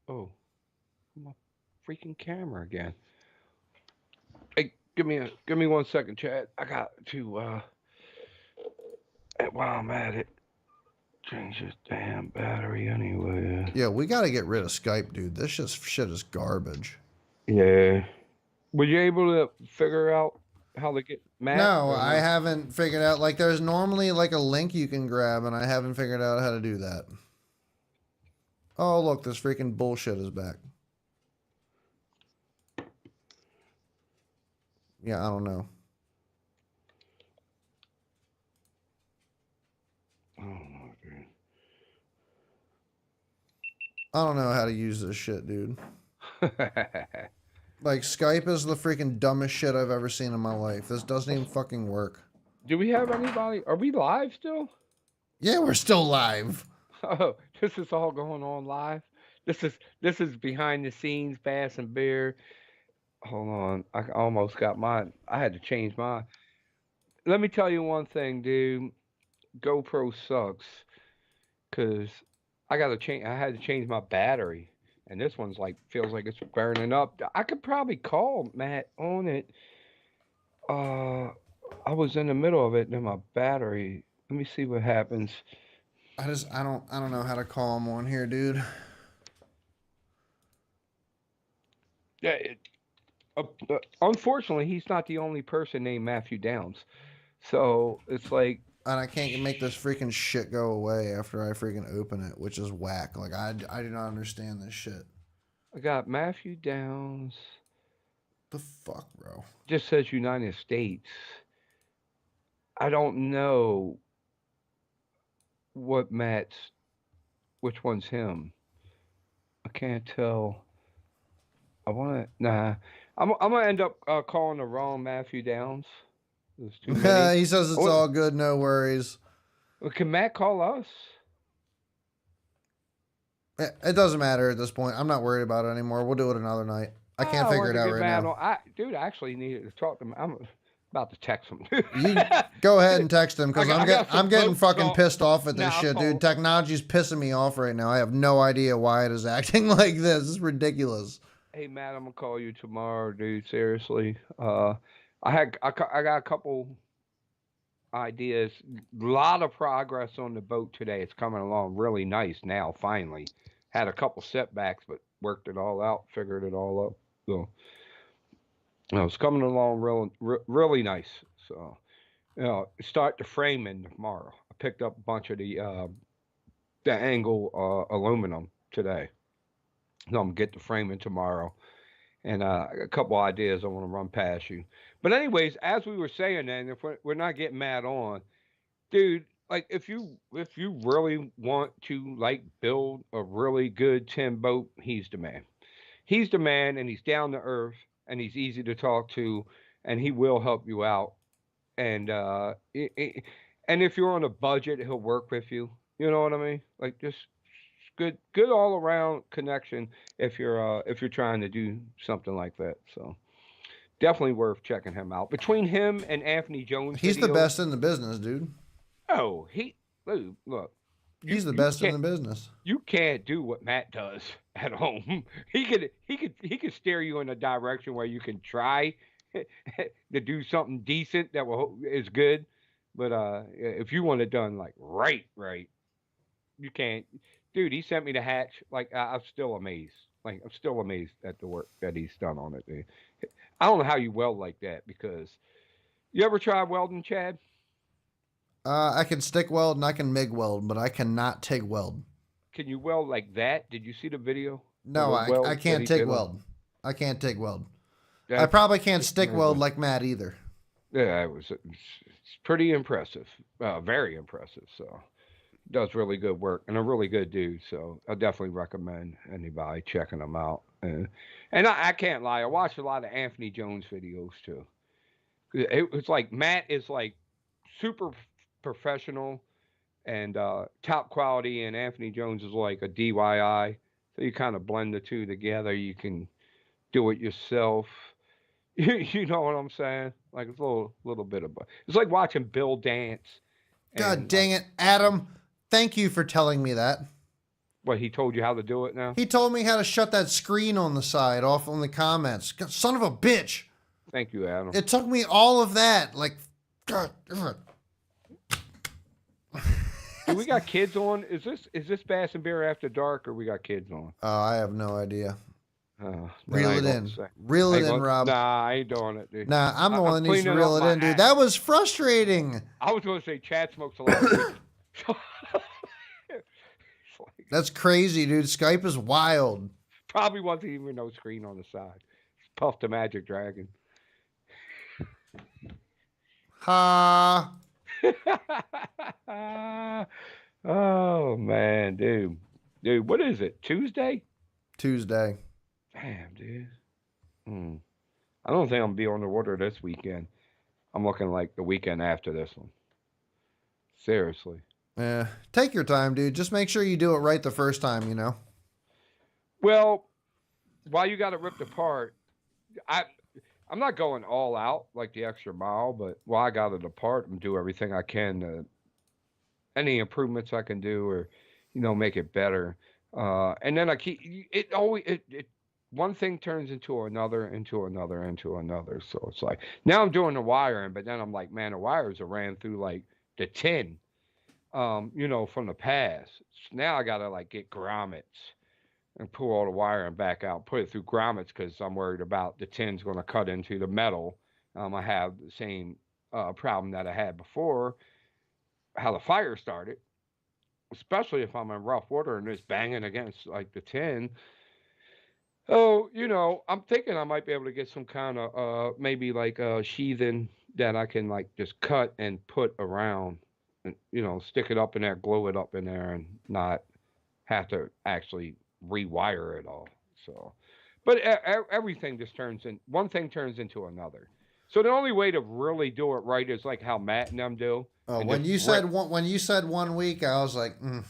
Oh, my freaking camera again. Hey, give me 1 second, Chad. I got to while I'm at it, change this damn battery anyway. Yeah, we got to get rid of Skype, dude. This shit is garbage. Yeah. Were you able to figure out how to get Matt? No, I haven't figured out. Like, there's normally like a link you can grab, and I haven't figured out how to do that. Oh, look, this freaking bullshit is back. Yeah, I don't know. Oh, dude. I don't know how to use this shit, dude. Like, Skype is the freaking dumbest shit I've ever seen in my life. This doesn't even fucking work. Do we have anybody? Are we live still? Yeah, we're still live. Oh, this is all going on live. This is behind the scenes, Bass and Beer. Hold on, I almost got mine. I had to change mine. Let me tell you one thing, dude. GoPro sucks, cause I got to change. I had to change my battery, and this one's like feels like it's burning up. I could probably call Matt on it. I was in the middle of it, and then my battery. Let me see what happens. I don't know how to call him on here, dude. Yeah, Unfortunately, he's not the only person named Matthew Downs. So it's like, And I can't make this freaking shit go away after I freaking open it, which is whack. Like, I do not understand this shit. I got Matthew Downs. The fuck, bro? Just says United States. I don't know what Matt's, which one's him. I can't tell. I want to, nah. I'm going to end up calling the wrong Matthew Downs. There's too many. He says it's all good, no worries. Well, can Matt call us? It doesn't matter at this point. I'm not worried about it anymore. We'll do it another night. I can't figure it out right now. Dude, I actually needed to talk to him. I'm about to text him. You go ahead and text him because I'm getting fucking pissed off at this shit, dude. Him. Technology's pissing me off right now. I have no idea why it is acting like this. It's ridiculous. Hey Matt, I'm gonna call you tomorrow, dude. Seriously. I got a couple ideas. A lot of progress on the boat today. It's coming along really nice now. Finally, had a couple setbacks, but worked it all out. Figured it all up. So, it's coming along really nice. So, start the framing tomorrow. I picked up a bunch of the angle aluminum today. So I'm gonna get the framing tomorrow, and a couple ideas I want to run past you. But anyways, as we were saying, then if we're not getting mad on, dude, like if you really want to like build a really good tin boat, he's the man. He's the man, and he's down to earth, and he's easy to talk to, and he will help you out. And and if you're on a budget, he'll work with you. You know what I mean? Like just good all around connection if you're trying to do something like that. So definitely worth checking him out. Between him and Anthony Jones, he's the best in the business, dude. Oh, look. He's the best in the business. You can't do what Matt does at home. He could steer you in a direction where you can try to do something decent that is good. But if you want it done like right, you can't. Dude, he sent me the hatch. Like I'm still amazed. Like I'm still amazed at the work that he's done on it, dude. I don't know how you weld like that because you ever try welding, Chad? I can stick weld and I can MIG weld, but I cannot TIG weld. Can you weld like that? Did you see the video? No, I can't TIG weld. I can't TIG weld. I probably can't stick weld like Matt either. Yeah, it's pretty impressive. Very impressive. So does really good work and a really good dude. So I definitely recommend anybody checking him out. And I can't lie, I watched a lot of Anthony Jones videos too. It's like Matt is like super professional and top quality, and Anthony Jones is like a DIY. So you kind of blend the two together. You can do it yourself. You know what I'm saying? Like it's a little bit of it's like watching Bill dance. God dang it, Adam. Thank you for telling me that. What, he told you how to do it now? He told me how to shut that screen on the side off on the comments. God, son of a bitch. Thank you, Adam. It took me all of that. Like, God. Do we got kids on? Is this Bass and Beer After Dark, or we got kids on? I have no idea. Reel it in. Reel it in, Rob. Nah, I ain't doing it, dude. Nah, I'm the one that needs to reel it in, dude. That was frustrating. I was going to say Chad smokes a lot of weed. That's crazy, dude. Skype is wild. Probably wasn't even no screen on the side. Puff the Magic Dragon. Ha. Oh, man, dude. Dude, what is it? Tuesday? Tuesday. Damn, dude. I don't think I'm going to be on the water this weekend. I'm looking like the weekend after this one. Seriously. Yeah. Take your time, dude. Just make sure you do it right the first time, you know? Well, while you got it ripped apart, I'm not going all out like the extra mile, but while I got it apart, I'm do everything I can to any improvements I can do or, make it better. And then I keep it always one thing turns into another. So it's like now I'm doing the wiring, but then I'm like, man, the wires are ran through like the tin, from the past. So now I gotta like get grommets and pull all the wire and back out, put it through grommets because I'm worried about the tin's going to cut into the metal. I have the same problem that I had before, how the fire started, especially if I'm in rough water and it's banging against like the tin. Oh, I'm thinking I might be able to get some kind of maybe like sheathing that I can like just cut and put around and stick it up in there, glue it up in there and not have to actually rewire it all. So, but everything just turns in one thing turns into another. So the only way to really do it right is like how Matt and them do, Oh, and when just you said rip. one, when you said 1 week, I was like, he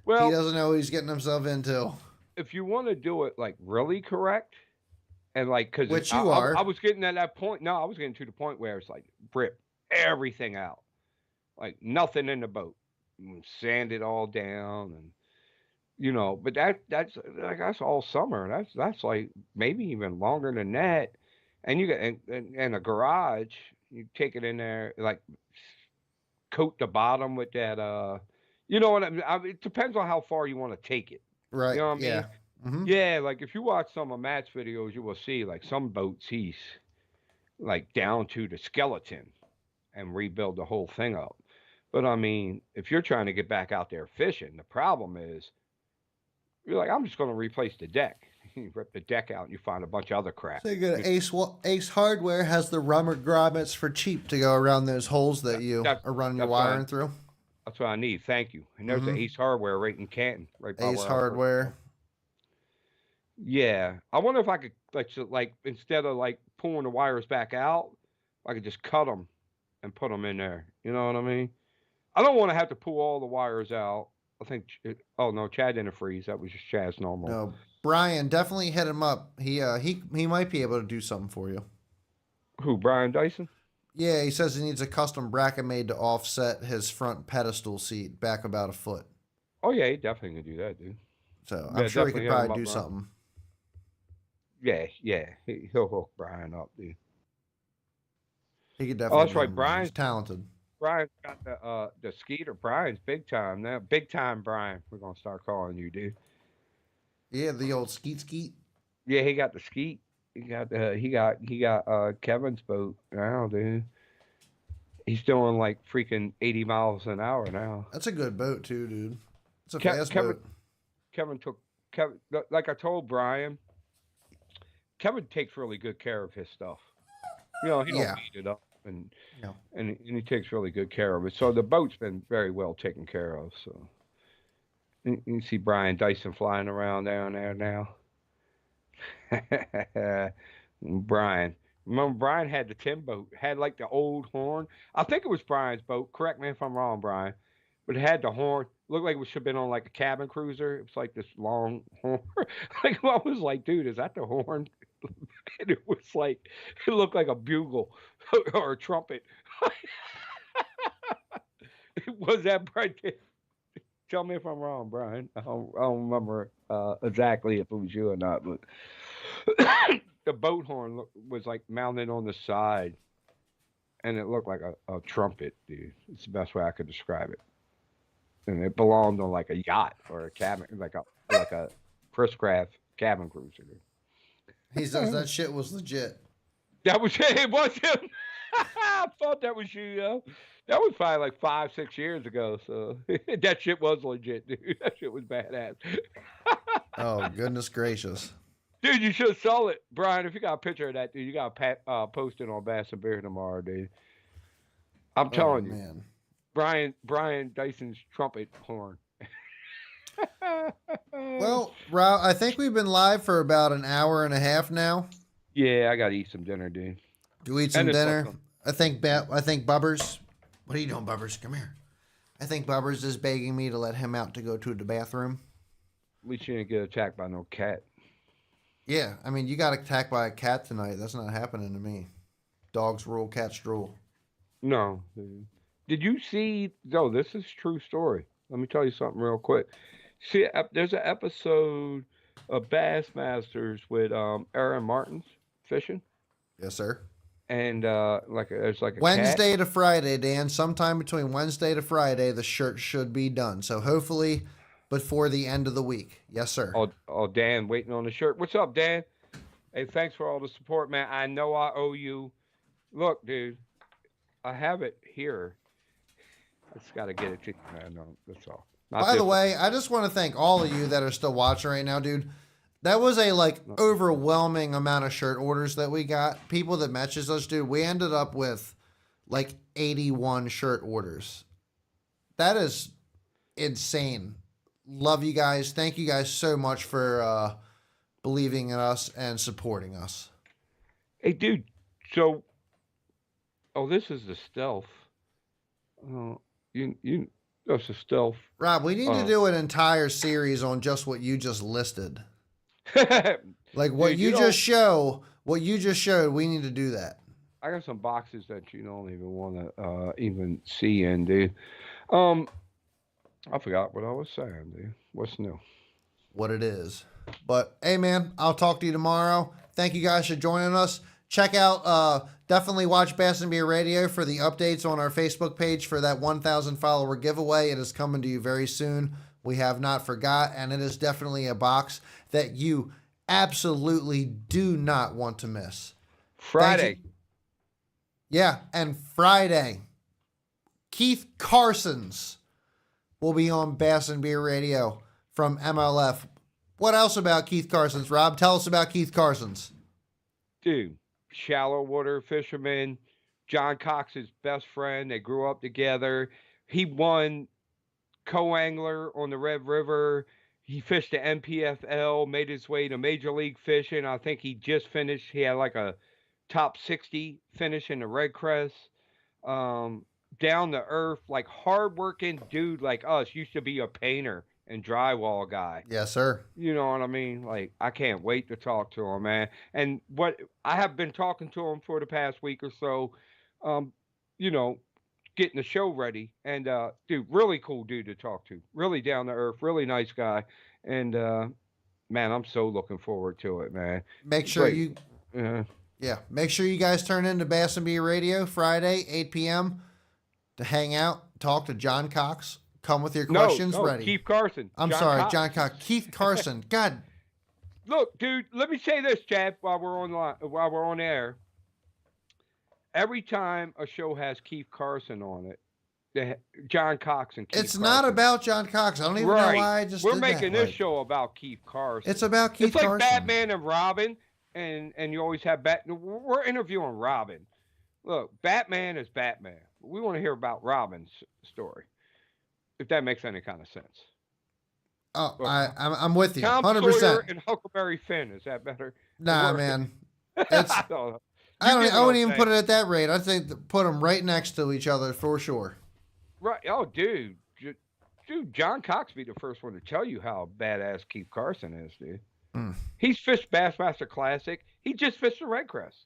Well, doesn't know what he's getting himself into. if you want to do it like really correct, and like because Which I, you I, are. I was getting at that point. No, I was getting to the point where it's like rip everything out, like nothing in the boat, sand it all down, and but that's like that's all summer. That's like maybe even longer than that. And you get and a garage, you take it in there, like coat the bottom with that. You know what I mean? It depends on how far you want to take it. You Right. know what I Yeah. mean? Mm-hmm. Yeah, like if you watch some of Matt's videos, you will see like some boats he's like down to the skeleton and rebuild the whole thing up. But I mean, if you're trying to get back out there fishing, the problem is you're like, I'm just going to replace the deck. You rip the deck out and you find a bunch of other crap. So you get Ace Hardware has the rubber grommets for cheap to go around those holes that That, you that's are running your that's what I wiring through. that's what I need. Thank you. And there's the Mm-hmm. Ace Hardware right in Canton, right by Ace where I work. Hardware. Yeah, I wonder if I could like instead of like pulling the wires back out, I could just cut them and put them in there. You know what I mean? I don't want to have to pull all the wires out. I think. Oh no, Chad didn't freeze. That was just Chad's normal. No, Brian, definitely hit him up. He might be able to do something for you. Who? Brian Dyson? Yeah, he says he needs a custom bracket made to offset his front pedestal seat back about a foot. Oh yeah, he definitely can do that, dude. So I'm Yeah, sure he definitely could hit him probably up, do Brian. something. Yeah, yeah, he'll hook Brian up, dude. He could Oh, definitely that's do right. him. He's talented. Brian's got the Skeeter. Brian's big time now. Big time Brian. We're gonna start calling you, dude. Yeah, the old skeet skeet. Yeah, he got the Skeet. He got Kevin's boat now, dude. He's doing like freaking 80 miles an hour now. That's a good boat too, dude. It's a Ke- fast Kevin boat. Kevin took Kevin like I told Brian. Kevin takes really good care of his stuff. He don't Yeah. beat it up and Yeah. and he takes really good care of it. So the boat's been very well taken care of. So you see Brian Dyson flying around down there now. Brian. Remember, Brian had the tin boat, had like the old horn. I think it was Brian's boat. Correct me if I'm wrong, Brian. But it had the horn. Looked like it should have been on like a cabin cruiser. It was like this long horn. Like I was like, dude, is that the horn? And it was like, it looked like a bugle or a trumpet. Was that Brian? Tell me if I'm wrong, Brian. I don't remember exactly if it was you or not, but the boat horn was like mounted on the side, and it looked like a trumpet, dude. It's the best way I could describe it. And it belonged on like a yacht or a cabin, like a Chris Craft cabin cruiser. He says that shit was legit. That was it. Was him. I thought that was you, yo. That was probably like 5, 6 years ago. So that shit was legit, dude. That shit was badass. Oh, goodness gracious. Dude, you should sell it, Brian. If you got a picture of that, dude, you got to post it on Bass and Beer tomorrow, dude. I'm Oh telling you, man. Brian Dyson's trumpet horn. Well, Rob, I think we've been live for about an hour and a half now. Yeah, I gotta eat some dinner, dude. Do we eat some And it's dinner? awesome. I think Bubbers. What are you doing, Bubbers? Come here. I think Bubbers is begging me to let him out to go to the bathroom. At least you didn't get attacked by no cat. Yeah, I mean, you got attacked by a cat tonight. That's not happening to me. Dogs rule, cats drool. No. Dude. Did you see? No, this is true story. Let me tell you something real quick. See, there's an episode of Bassmasters with Aaron Martins fishing, Yes, sir. and there's like a cat. Wednesday to Friday, Dan. Sometime between Wednesday to Friday, the shirt should be done. So hopefully, before the end of the week. Yes, sir. Oh, Dan, waiting on the shirt. What's up, Dan? Hey, thanks for all the support, man. I know I owe you. Look, dude, I have it here. I just got to get it to you, man. No, that's all. Not By the this one. way, I just want to thank all of you that are still watching right now, dude. That was a overwhelming amount of shirt orders that we got. People that messaged us, dude. We ended up with like 81 shirt orders. That is insane. Love you guys. Thank you guys so much for believing in us and supporting us. Hey, dude. So, this is the stealth. That's a stealth. Rob, we need to do an entire series on just what you just listed. Like what Dude, you just showed, we need to do that. I got some boxes that you don't even want to even see in, dude. I forgot what I was saying, dude. What's new? What it is. But hey, man, I'll talk to you tomorrow. Thank you guys for joining us. Check out, definitely watch Bass and Beer Radio for the updates on our Facebook page for that 1,000 follower giveaway. It is coming to you very soon. We have not forgot, and it is definitely a box that you absolutely do not want to miss. Friday. Yeah, and Friday, Keith Carsons will be on Bass and Beer Radio from MLF. What else about Keith Carsons, Rob? Tell us about Keith Carsons. Dude, shallow water fisherman, John Cox's best friend. They grew up together. He won co-angler on the Red River. He fished the NPFL, made his way to Major League Fishing. I think he just finished. He had like a top 60 finish in the Red Crest. Down to earth, like hardworking dude like us. Used to be a painter and drywall guy. Yes, sir. You know what I mean? Like, I can't wait to talk to him, man. And what I have been talking to him for the past week or so, getting the show ready. And, dude, really cool dude to talk to. Really down to earth, really nice guy. And, man, I'm so looking forward to it, man. Make sure Yeah. Make sure you guys turn into Bass and Beer Radio Friday, 8 p.m. to hang out, talk to John Cox. Come with your questions ready. Keith Carson. John Cox. Keith Carson. God. Look, dude, let me say this, Chad, while we're on air. Every time a show has Keith Carson on it, John Cox and Keith It's Carson. not about John Cox. I don't even know why I just We're did making that. this show about Keith Carson. It's about Keith Carson. It's like Batman and Robin, and you always have We're interviewing Robin. Look, Batman is Batman. We want to hear about Robin's story, if that makes any kind of sense. Oh, I'm with you, Tom 100%. Sawyer and Huckleberry Finn. Is that better? Nah, man. It's, I don't know. I wouldn't even put it at that rate. I think put them right next to each other for sure. Right. Oh, dude, John Cox be the first one to tell you how badass Keith Carson is, dude. He's fished Bassmaster Classic. He just fished the Red Crest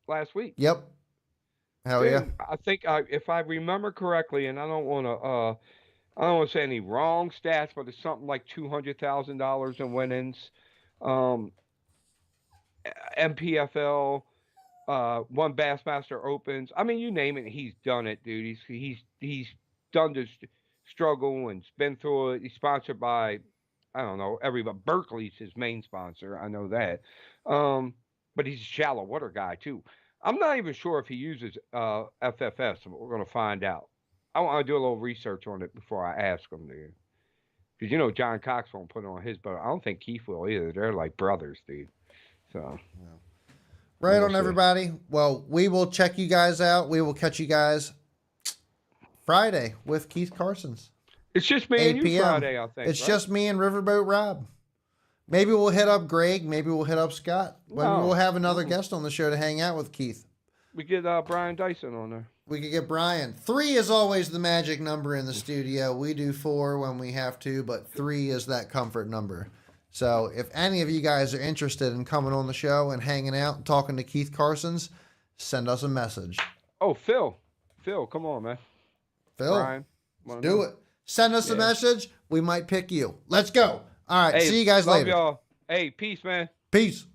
last week. Yep. Hell dude, yeah. I think if I remember correctly, and I don't want to say any wrong stats, but it's something like $200,000 in winnings. MPFL, one Bassmaster Opens. I mean, you name it, he's done it, dude. He's done this struggle and been through it. He's sponsored by, I don't know, everybody. Berkeley's his main sponsor. I know that. But he's a shallow water guy too. I'm not even sure if he uses FFS, but we're going to find out. I want to do a little research on it before I ask him, dude. Because, John Cox won't put it on his boat. I don't think Keith will either. They're like brothers, dude. So. Right on, everybody. Well, we will check you guys out. We will catch you guys Friday with Keith Carsons. It's just me and you Friday, I think. It's just me and Riverboat Rob. Maybe we'll hit up Greg. Maybe we'll hit up Scott. Maybe we'll have another guest on the show to hang out with Keith. We get Brian Dyson on there. We could get Brian. 3 is always the magic number in the studio. We do 4 when we have to, but 3 is that comfort number. So if any of you guys are interested in coming on the show and hanging out and talking to Keith Carsons, send us a message. Oh, Phil. Phil, come on, man. Phil, Brian, let's do it. Send us a message. We might pick you. Let's go. All right. See you guys later. Love y'all. Hey, peace, man. Peace.